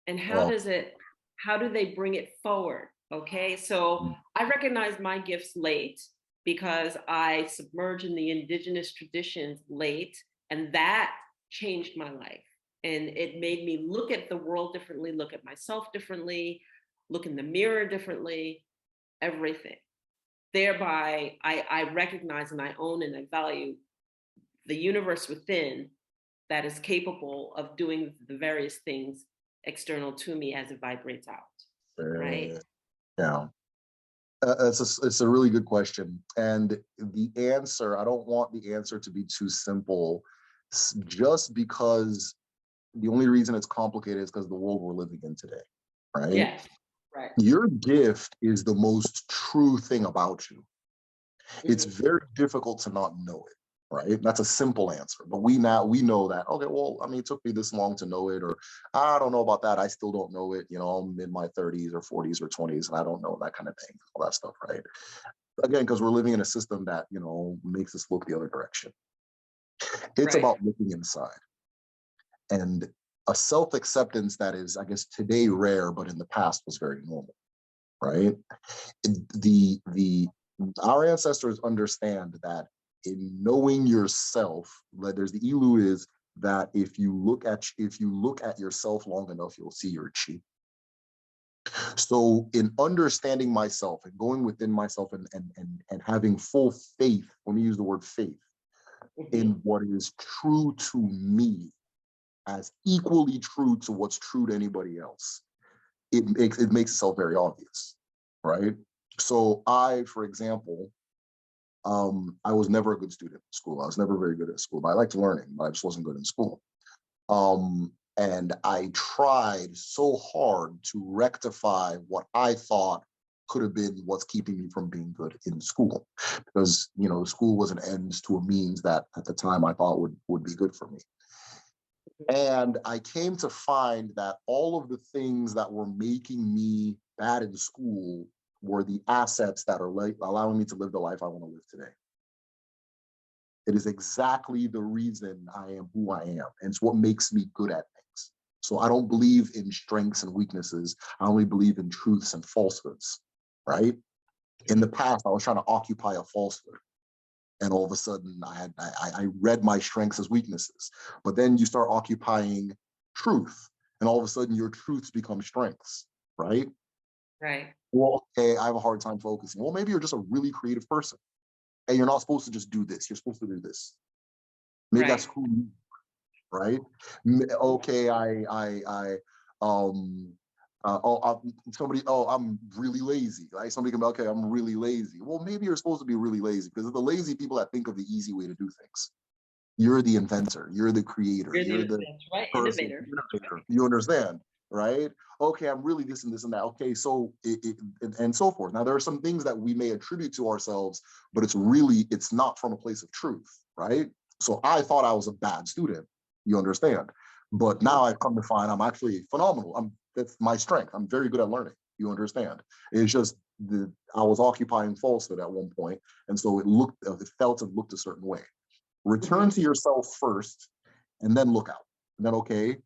and how do they bring it forward? Okay, so I recognize my gifts late because I submerged in the indigenous traditions late, and that changed my life. And it made me look at the world differently, look at myself differently, look in the mirror differently, everything. Thereby, I recognize and I own and I value the universe within that is capable of doing the various things external to me as it vibrates out. Right? Yeah. It's a really good question. And the answer, I don't want the answer to be too simple, just because the only reason it's complicated is because of the world we're living in today, right? Yes, right. Your gift is the most true thing about you. It's very difficult to not know it, right? That's a simple answer. But we know that, okay, well, I mean, it took me this long to know it, or I don't know about that. I still don't know it. I'm in my 30s or 40s or 20s, and I don't know that kind of thing, all that stuff, right? Again, because we're living in a system that, makes us look the other direction. It's about looking inside. And a self-acceptance that is, I guess, today rare, but in the past was very normal, right? Our ancestors understand that in knowing yourself, like there's the ilu is that if you look at yourself long enough, you'll see your chi. So in understanding myself and going within myself and having full faith, let me use the word faith, in what is true to me as equally true to what's true to anybody else, it makes itself very obvious, right? So I, for example, I was never a good student in school. I was never very good at school, but I liked learning, but I just wasn't good in school. And I tried so hard to rectify what I thought could have been what's keeping me from being good in school, because school was an ends to a means that at the time I thought would be good for me. And I came to find that all of the things that were making me bad in school were the assets that are allowing me to live the life I want to live today. It is exactly the reason I am who I am. And it's what makes me good at things. So I don't believe in strengths and weaknesses. I only believe in truths and falsehoods, right? In the past, I was trying to occupy a falsehood. And all of a sudden, I read my strengths as weaknesses. But then you start occupying truth. And all of a sudden, your truths become strengths, right? Right. Well, okay, I have a hard time focusing. Well, maybe you're just a really creative person. And you're not supposed to just do this. You're supposed to do this. Maybe that's Right. who you are, right? Okay, um, somebody, oh, I'm really lazy. Right? Somebody can be, okay, I'm really lazy. Well, maybe you're supposed to be really lazy because of the lazy people that think of the easy way to do things. You're the inventor. You're the creator. Really, You're the that's right. person, Innovator. innovator. You understand, right? Okay, I'm really this and this and that. Okay, so and so forth. Now there are some things that we may attribute to ourselves, but it's not from a place of truth, right? So I thought I was a bad student. You understand? But now I've come to find I'm actually phenomenal. That's my strength. I'm very good at learning. You understand? It's just I was occupying falsehood at one point, and so it felt and looked a certain way. Return to yourself first, and then look out. And then, okay,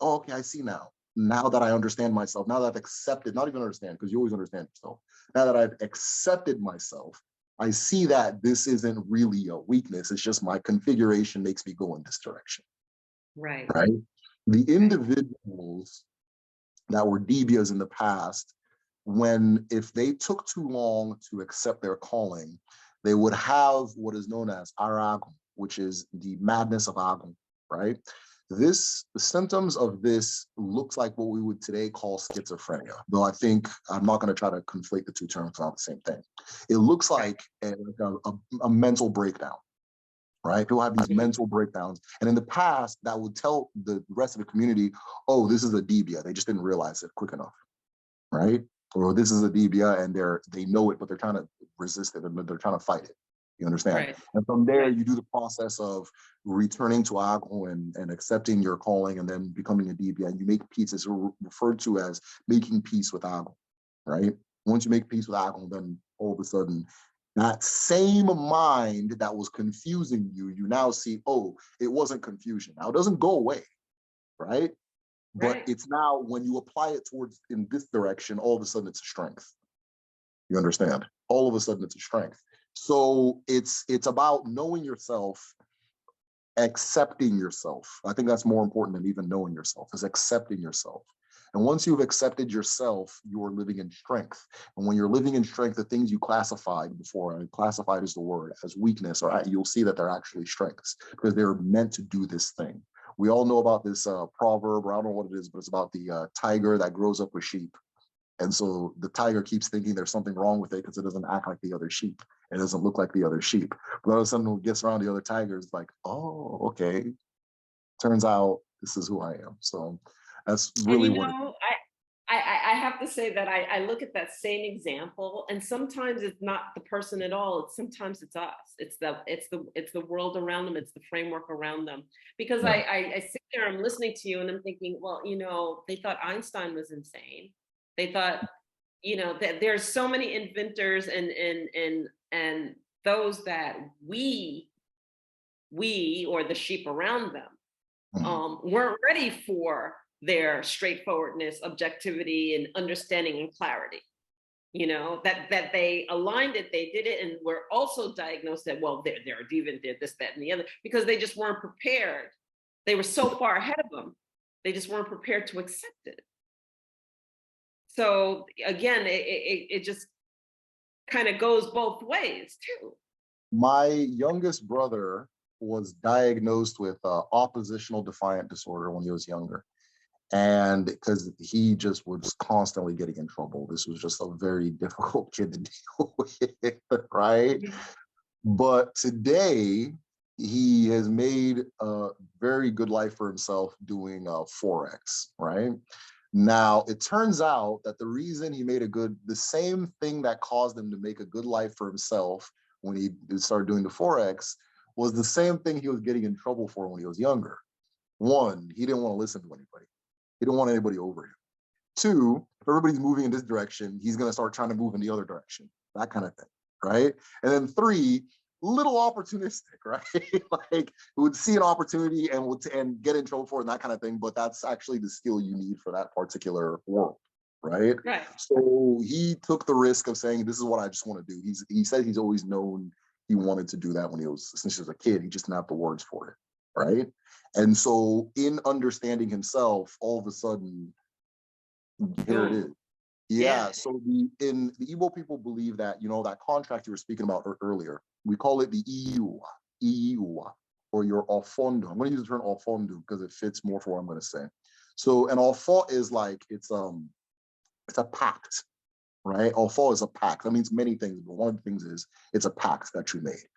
oh, okay, I see now. Now that I understand myself, now that I've accepted, not even understand, because you always understand yourself. Now that I've accepted myself, I see that this isn't really a weakness. It's just my configuration makes me go in this direction, Right. right? The Right. individuals that were DBAs in the past, if they took too long to accept their calling, they would have what is known as aragon, which is the madness of agon, right? The symptoms of this looks like what we would today call schizophrenia, though I think I'm not going to try to conflate the two terms, not the same thing. It looks like a mental breakdown, right? People have these mental breakdowns. And in the past, that would tell the rest of the community, oh, this is a DBA. They just didn't realize it quick enough, right? Or this is a DBA and they know it, but they're trying to resist it and they're trying to fight it. You understand? Right. And from there, Right. you do the process of returning to Agro and accepting your calling and then becoming a DBA. And you make peace. It's referred to as making peace with Agro, right? Once you make peace with Agro, then all of a sudden, that same mind that was confusing you, you now see, oh, it wasn't confusion. Now it doesn't go away, right? But Right. it's now when you apply it towards in this direction, all of a sudden it's a strength. You understand? All of a sudden it's a strength. So it's about knowing yourself, accepting yourself. I think that's more important than even knowing yourself, is accepting yourself. And once you've accepted yourself, you're living in strength. And when you're living in strength, the things you classified before, and classified is the word, as weakness, or you'll see that they're actually strengths because they're meant to do this thing. We all know about this proverb, or I don't know what it is, but it's about the tiger that grows up with sheep. And so the tiger keeps thinking there's something wrong with it because it doesn't act like the other sheep. It doesn't look like the other sheep. But all of a sudden, when it gets around the other tigers, like, oh, okay. Turns out this is who I am. So that's And really what it is. I have to say that I look at that same example, and sometimes it's not the person at all. Sometimes it's us. It's the world around them. It's the framework around them. Because Yeah. I sit there, I'm listening to you, and I'm thinking, well, they thought Einstein was insane. They thought, that there's so many inventors and those that we or the sheep around them Mhm. weren't ready for their straightforwardness, objectivity, and understanding and clarity. That they aligned it, they did it, and were also diagnosed that, well, they're a diva, did this, that, and the other, because they just weren't prepared. They were so far ahead of them, they just weren't prepared to accept it. So again, it just kind of goes both ways too. My youngest brother was diagnosed with oppositional defiant disorder when he was younger. And because he just was constantly getting in trouble, this was just a very difficult kid to deal with, right? But today, he has made a very good life for himself doing Forex, right? Now, it turns out that the reason he made the same thing that caused him to make a good life for himself when he started doing the Forex was the same thing he was getting in trouble for when he was younger. One, he didn't want to listen to anybody. He didn't want anybody over him. Two, if everybody's moving in this direction, he's going to start trying to move in the other direction, that kind of thing, right? And then three, little opportunistic, right? Like would see an opportunity and get in trouble for it and that kind of thing. But that's actually the skill you need for that particular world, right? Right. So he took the risk of saying, "This is what I just want to do." He said he's always known he wanted to do that when he was since he was a kid. He just didn't have the words for it, right? And so in understanding himself, all of a sudden, here it is. Boom. Yeah. Yeah. So the Igbo people believe that, that contract you were speaking about earlier, we call it the Iuwa, or your Ofondo. I'm going to use the term Ofondo because it fits more for what I'm going to say. So an Ofo is like it's a pact, right? Ofo is a pact. That means many things, but one of the things is it's a pact that you made.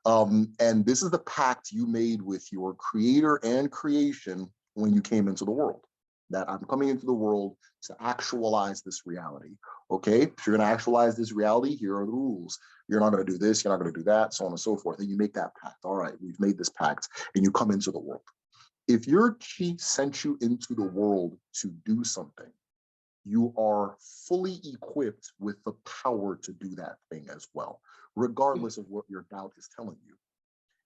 And this is the pact you made with your creator and creation when you came into the world. That I'm coming into the world to actualize this reality. Okay, if you're going to actualize this reality, here are the rules. You're not going to do this, you're not going to do that, so on and so forth. And you make that pact. All right, we've made this pact, and you come into the world. If your chi sent you into the world to do something, you are fully equipped with the power to do that thing as well, regardless of what your doubt is telling you.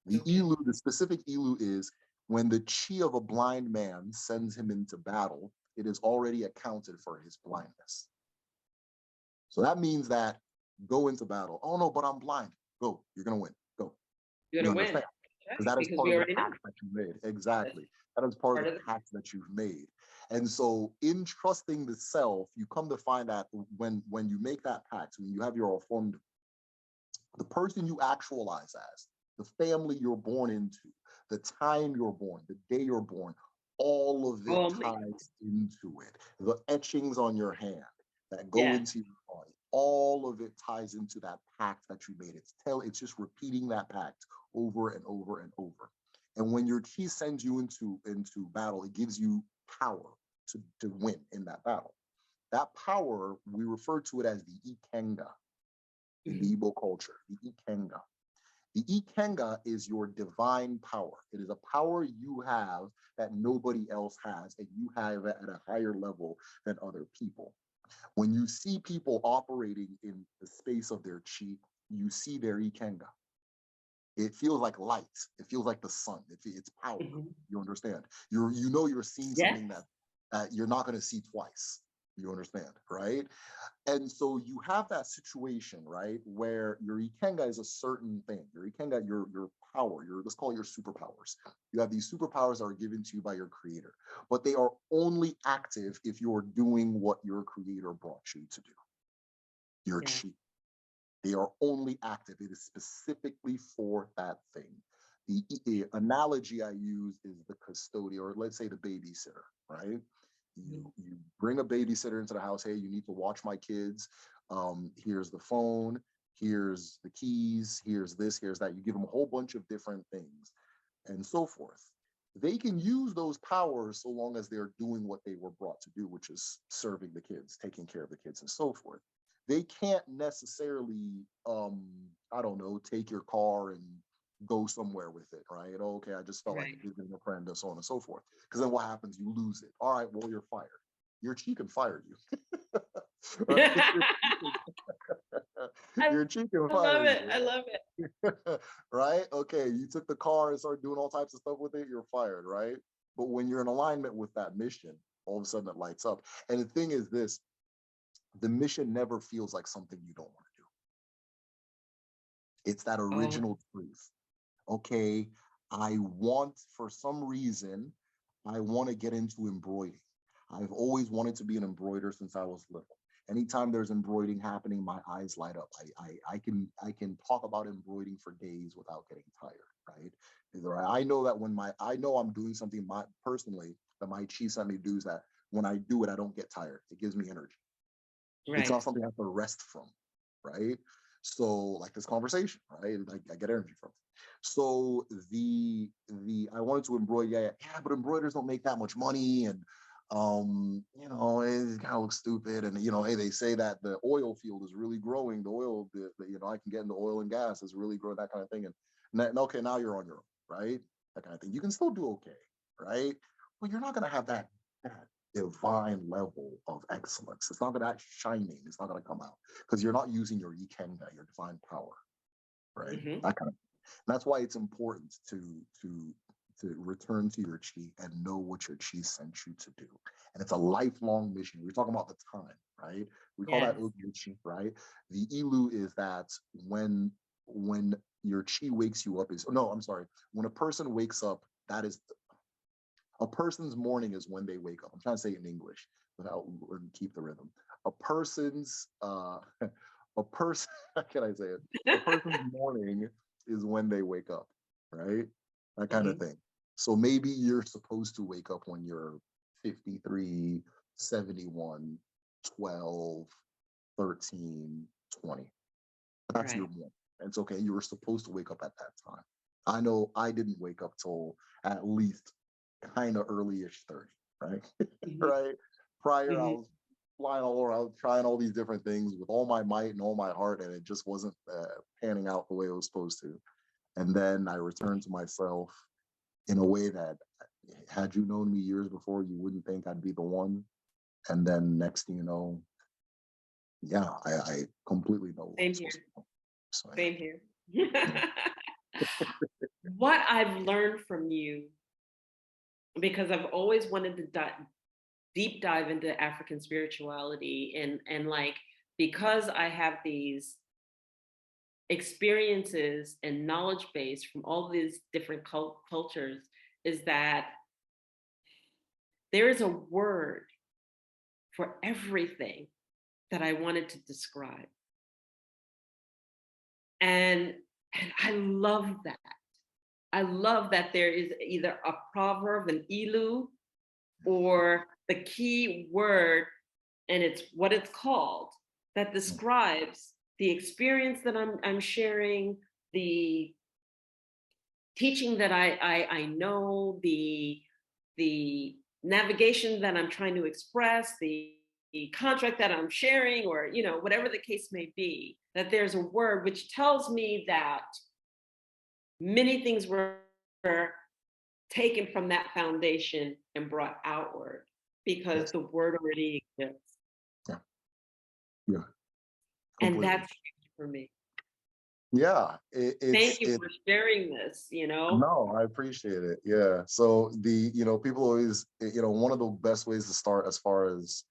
The Okay. ilu, the specific ilu is when the chi of a blind man sends him into battle, it is already accounted for his blindness. So that means that go into battle. Oh no, but I'm blind. Go, you're gonna win. Go. You're You gonna win. understand? Because Right. that is Because part we of the already know. pact that you made. Exactly. That's That is part of part the of the pact that you've made. And so in trusting the self, you come to find that when you make that pact, when you have your formed, the person you actualize as, the family you're born into, the time you're born, the day you're born, all of it only. ties into it. The etchings on your hand that go Yeah. into your body, all of it ties into that pact that you made. It's just repeating that pact over and over and over. And when your chi sends you into battle, it gives you power to win in that battle. That power, we refer to it as the Ikenga in the Igbo culture, the Ikenga. The Ikenga is your divine power. It is a power you have that nobody else has, and you have it at a higher level than other people. When you see people operating in the space of their chi, you see their Ikenga. It feels like light. It feels like the sun. It's power. Mm-hmm. You understand? You're seeing Yes. something that you're not going to see twice. You understand, right? And so you have that situation, right, where your ikenga is a certain thing. Your ikenga, your power, let's call it your superpowers. You have these superpowers that are given to you by your creator, but they are only active if you're doing what your creator brought you to do. Your Yeah. chi. They are only active. It is specifically for that thing. The analogy I use is the custodian, or let's say the babysitter, right? You bring a babysitter into the house. Hey, you need to watch my kids. Here's the phone. Here's the keys. Here's this. Here's that. You give them a whole bunch of different things, and so forth. They can use those powers so long as they're doing what they were brought to do, which is serving the kids, taking care of the kids, and so forth. They can't necessarily, I don't know, take your car and go somewhere with it, right? Okay, I just felt like Right. visiting a friend, and so on and so forth. Because then what happens? You lose it. All right, well, you're fired. Your chief can fire you. Right? I Your chief can love fire it. you. I love it. Right? Okay, you took the car and started doing all types of stuff with it, you're fired, right? But when you're in alignment with that mission, all of a sudden it lights up. And the thing is this, the mission never feels like something you don't want to do. It's that Oh, original truth. Okay, for some reason, I want to get into embroidering. I've always wanted to be an embroider since I was little. Anytime there's embroidering happening, my eyes light up. I can talk about embroidering for days without getting tired, right? I know that I know I'm doing something personally that my chi sent me to do is that when I do it, I don't get tired. It gives me energy. It's right. not something I have to rest from, right? So like this conversation, right? I get energy from it. So the I wanted to embroider, yeah, but embroiders don't make that much money, and it kind of looks stupid. And hey, they say that the oil field is really growing. The oil, I can get into oil and gas is really growing, that kind of thing. And okay, now you're on your own, right? That kind of thing. You can still do okay, right? But you're not gonna have that divine level of excellence. It's not gonna shining. It's not gonna come out because you're not using your ikenga, your divine power, right? Mm-hmm. That kind of. That's why it's important to return to your chi and know what your chi sent you to do. And it's a lifelong mission. We're talking about the time, right? We call that Yes. chi, right? The ilu is that when your chi wakes you up is no, I'm sorry. When a person wakes up, that is a person's morning is when they wake up. I'm trying to say it in English without keep the rhythm. A person's a person how can I say it? A person's morning is when they wake up, right? That kind of Mhm. thing. So maybe you're supposed to wake up when you're 53, 71, 12, 13, 20. That's your Right. morning. It's okay. You were supposed to wake up at that time. I know I didn't wake up till at least kind of early-ish 30, right? Mhm. Right. Prior, I Mhm. was flying all over. I was trying all these different things with all my might and all my heart, and it just wasn't panning out the way it was supposed to. And then I returned to myself in a way that, had you known me years before, you wouldn't think I'd be the one. And then next thing you know, yeah, I completely know what I'm Same supposed here. to do. So Same here. yeah. What I've learned from you, because I've always wanted to deep dive into African spirituality, and like, because I have these experiences and knowledge base from all these different cultures, is that there is a word for everything that I wanted to describe. And and I love that. I love that there is either a proverb, an ilu, or the key word, and it's what it's called, that describes the experience that I'm sharing, the teaching that I know, the navigation that I'm trying to express, the contract that I'm sharing, or whatever the case may be, that there's a word which tells me that many things were taken from that foundation and brought outward because Yes. the word already exists. Yeah. Yeah. And Completely. that's huge for me. Yeah. Thank you for sharing this. No, I appreciate it. Yeah. So people always, one of the best ways to start as far as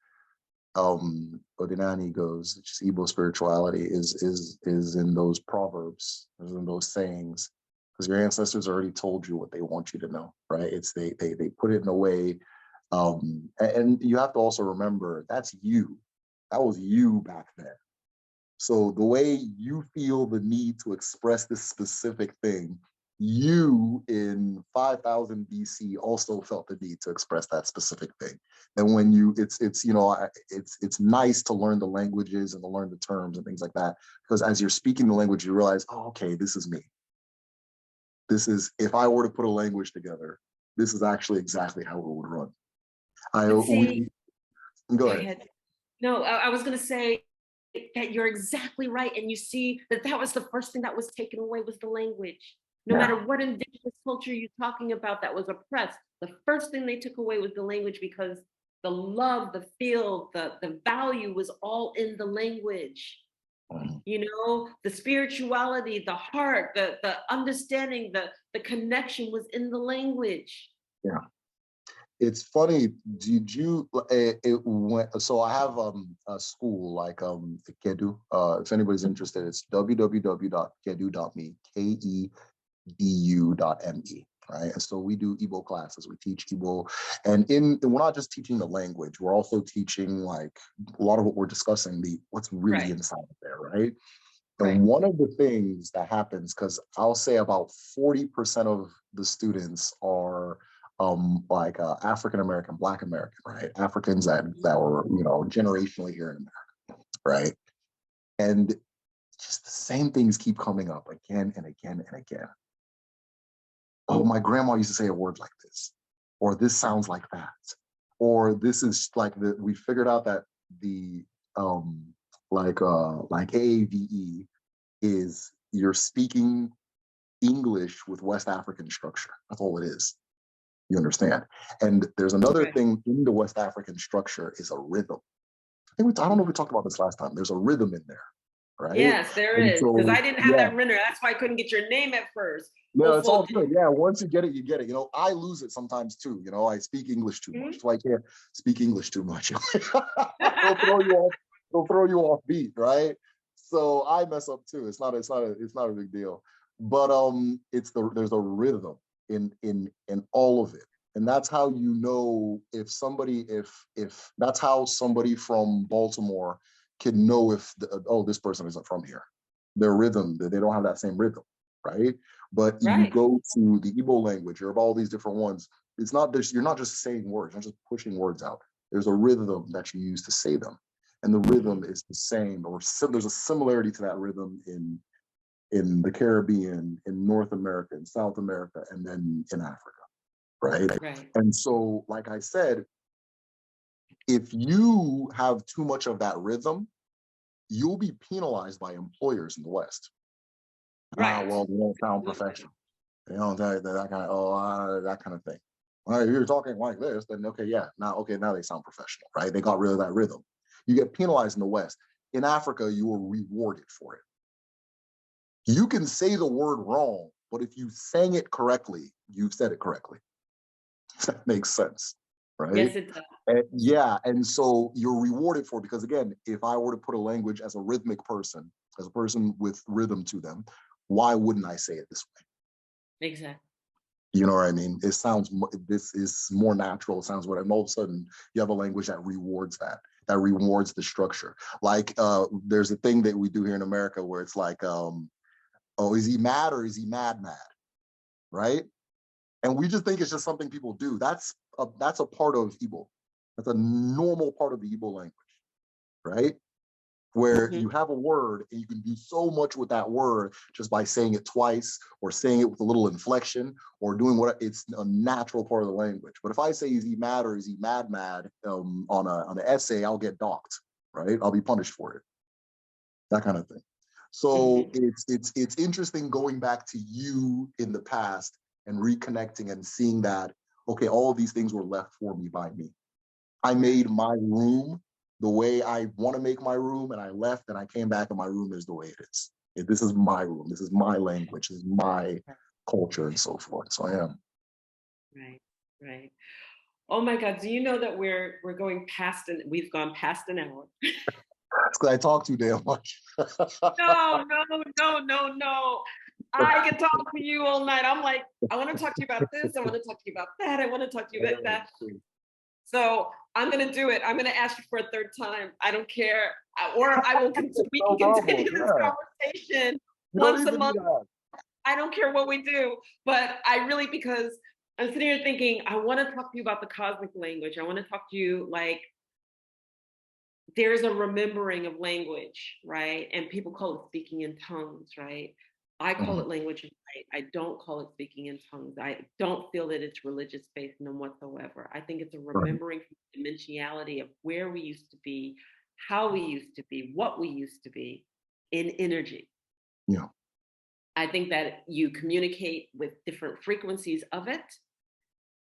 Odinani goes, which is Igbo spirituality, is in those proverbs, is in those sayings, because your ancestors already told you what they want you to know, right? It's they put it in a way, and you have to also remember that's you. That was you back then. So the way you feel the need to express this specific thing, you in 5000 BC also felt the need to express that specific thing. And when it's nice to learn the languages and to learn the terms and things like that, because as you're speaking the language, you realize, oh, okay, this is me. This is, if I were to put a language together, this is actually exactly how it would run. I But see, we Go go ahead. ahead. No, I was going to say that you're exactly right. And you see that was the first thing that was taken away, was the language. No Yeah. matter what indigenous culture you're talking about that was oppressed, the first thing they took away was the language, because the love, the feel, the value was all in the language. Mhm. The spirituality, the heart, the understanding, the connection was in the language. Yeah. It's funny. Did you? It went. So I have a school like Kedu. If anybody's interested, it's www.kedu.me. KEDU.me. Right. And so we do Igbo classes. We teach Igbo, and we're not just teaching the language. We're also teaching like a lot of what we're discussing. What's really Right, inside of there. Right. right, And one of the things that happens, because I'll say about 40% of the students are like African American, Black American, right? Africans that were, generationally here in America, right? And just the same things keep coming up again and again and again. Oh, my grandma used to say a word like this, or this sounds like that, or this is like we figured out that the like AAVE is you're speaking English with West African structure. That's all it is. You understand? And there's another right. thing in the West African structure is a rhythm. I don't know if we talked about this last time. There's a rhythm in there. right? Yes, there And is. Because so, I didn't have yeah, that rendered. That's why I couldn't get your name at first. no, it's all Ofodirinwa. good. Yeah, once you get it, you get it. You know, I lose it sometimes too. You know, I speak English too much, so I can't speak English too much. It'll throw you off. It'll throw you off beat, right? So I mess up too. It's not a big deal. But there's a rhythm in all of it, and that's how you know if somebody if that's how somebody from Baltimore can know if oh, this person isn't from here. Their rhythm, they don't have that same rhythm, right? But you Right. go to the Igbo language or all these different ones, it's not just, you're not just saying words, you're not just pushing words out. There's a rhythm that you use to say them. And the rhythm is the same, or there's a similarity to that rhythm in the Caribbean, in North America, in South America, and then in Africa, right? Right. And so, like I said, if you have too much of that rhythm, you'll be penalized by employers in the West. Ah, Right. well, they don't sound professional. You know, that kind of that kind of thing. Well, if you're talking like this, then okay, yeah, now they sound professional, right? They got rid of that rhythm. You get penalized in the West. In Africa, you are rewarded for it. You can say the word wrong, but if you sang it correctly, you've said it correctly. If that makes sense, right? Yes, it does. And yeah, and so you're rewarded for it because again, if I were to put a language as a rhythmic person, as a person with rhythm to them, why wouldn't I say it this way? Exactly. You know what I mean? It sounds, this is more natural. It sounds what, and all of a sudden you have a language that rewards that rewards the structure. Like there's a thing that we do here in America where it's like, oh, is he mad or is he mad? Right? And we just think it's just something people do. That's a part of Igbo. That's a normal part of the Igbo language, right? Where you have a word and you can do so much with that word just by saying it twice or saying it with a little inflection or doing what it's a natural part of the language. But if I say is he mad or is he mad on an essay, I'll get docked, right? I'll be punished for it, that kind of thing. So it's interesting going back to you in the past and reconnecting and seeing that, okay, all of these things were left for me by me. I made my room the way I want to make my room, and I left and I came back and my room is the way it is. This is my room. This is my language. This is my culture and so forth. So I am. Right. Right. Oh my God. Do you know that we're going past and we've gone past an hour? It's because I talk too damn much. No, no, no, no, no. I can talk to you all night. I'm like, I want to talk to you about this. I want to talk to you about that. I want to talk to you about that. So I'm going to do it. I'm going to ask you for a third time. I don't care. Or I will continue. We No can problem. continue this Yeah. conversation You don't once a even month. do that. I don't care what we do. But I really, because I'm sitting here thinking, I want to talk to you about the cosmic language. I want to talk to you like, there's a remembering of language, right? And people call it speaking in tongues, right? I call it language, right? I don't call it speaking in tongues. I don't feel that it's religious based, none whatsoever. I think it's a Right. remembering from the dimensionality of where we used to be, how we used to be, what we used to be in energy. Yeah. I think that you communicate with different frequencies of it.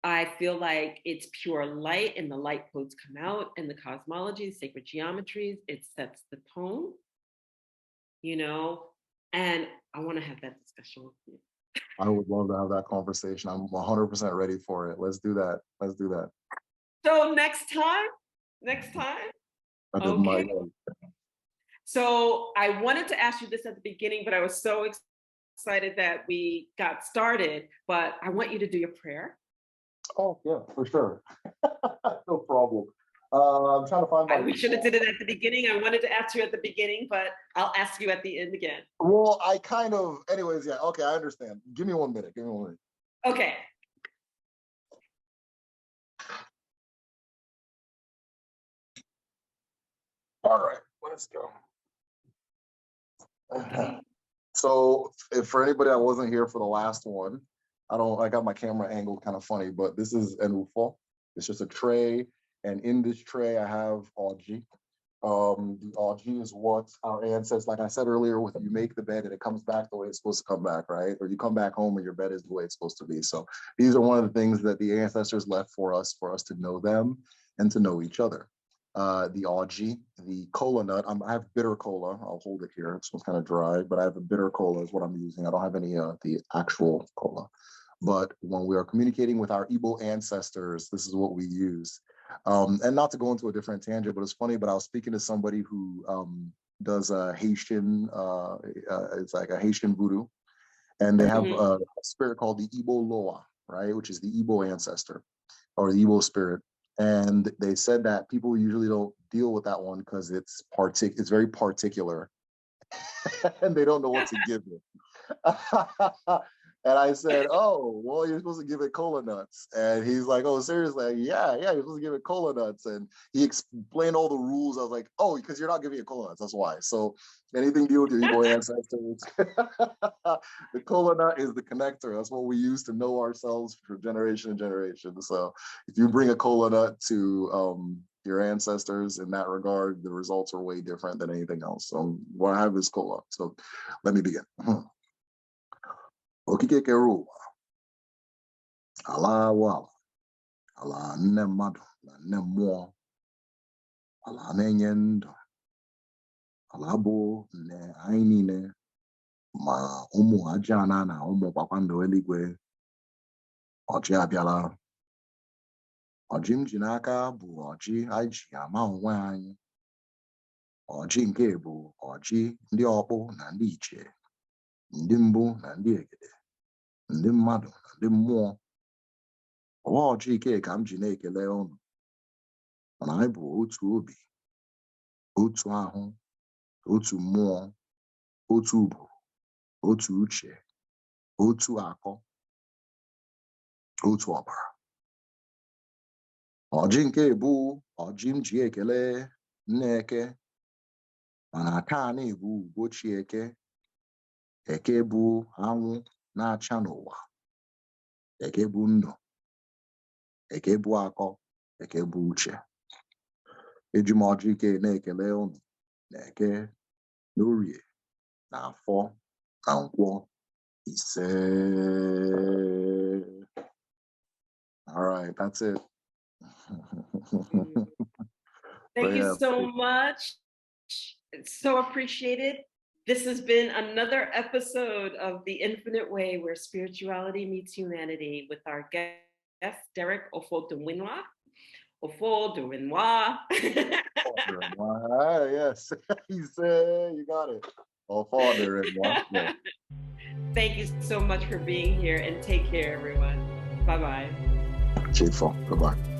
I feel like it's pure light and the light codes come out and the cosmology, the sacred geometries, it sets the tone, you know, and I want to have that discussion with you. I would love to have that conversation. I'm 100% ready for it. Let's do that. Let's do that. So next time, okay. So I wanted to ask you this at the beginning, but I was so excited that we got started, but I want you to do your prayer. Oh, yeah, for sure. No problem. I'm trying to find my. We should have did it at the beginning. I wanted to ask you at the beginning, but I'll ask you at the end again. Well, I kind of, anyways, yeah, okay, I understand. Give me 1 minute. Give me 1 minute. Okay. All right, let's go. So, if for anybody that wasn't here for the last one, I got my camera angled kind of funny, but this is an UFO. It's just a tray, and in this tray I have Aji. The Aji is what our ancestors, like I said earlier, with you make the bed and it comes back the way it's supposed to come back, right? Or you come back home and your bed is the way it's supposed to be. So these are one of the things that the ancestors left for us to know them and to know each other. the Aji, the cola nut. I have bitter cola. I'll hold it here. This one's kind of dry, but I have a bitter cola is what I'm using. I don't have any the actual cola. But when we are communicating with our Igbo ancestors, this is what we use. And not to go into a different tangent, but it's funny, but I was speaking to somebody who does a Haitian, it's like a Haitian voodoo. And they have a spirit called the Igbo Loa, right? Which is the Igbo ancestor or the Igbo spirit. And they said that people usually don't deal with that one because it's very particular and they don't know what to give it. And I said, oh, well, you're supposed to give it cola nuts. And he's like, oh, seriously? Yeah, you're supposed to give it cola nuts. And he explained all the rules. I was like, oh, because you're not giving it cola nuts. That's why. So anything to do with your Igbo ancestors, the cola nut is the connector. That's what we use to know ourselves for generation and generation. So if you bring a cola nut to your ancestors in that regard, the results are way different than anything else. So what I have is cola. So let me begin. Okike kere ụwa, ala awala, ala nne mmadụ na nne mmụọ, ala na-enye ndụ, ala bụ nne anyị niile, ma ụmụ aja na ụmụ kpakpando eluigwe. Ọjị abịala. Ọjị m ji n'aka bụ ọjị anyị ji ama onwe anyị. Ọjị nke bụ ọjị ndị ọkpụ na ndị ichie, ndị mbụ na ndị egede, ndị mmadụ na ndị mmụọ. Ọwa ọjị ike ka m ji na-ekele unu. Mana anyị bụ otu obi, otu ahụ, otu mmụọ, otu ubu, otu uche, otu akọ, otu ọbara. Ọjị nke bụ ọjị m ji ekele Nneke, mana aka na-ebu Ugochi Eke. Eke bụ anwụ na-acha n'ụwa. Eke bụ ndụ. Eke bụ akọ. Eke bụ uche. Eji m ọjị ike na-ekele unu na Eke, n'Orie, na Afọ, na Nkwọ. Ise. All right, that's it. Thank you so much. It's so appreciated. This has been another episode of The Infinite Way, where spirituality meets humanity, with our guest, Derick Ofodirinwa. Ofodirinwa. Yes, he said, you got it. Ofodirinwa. Yeah. Thank you so much for being here, and take care, everyone. Bye-bye. Chief, bye-bye.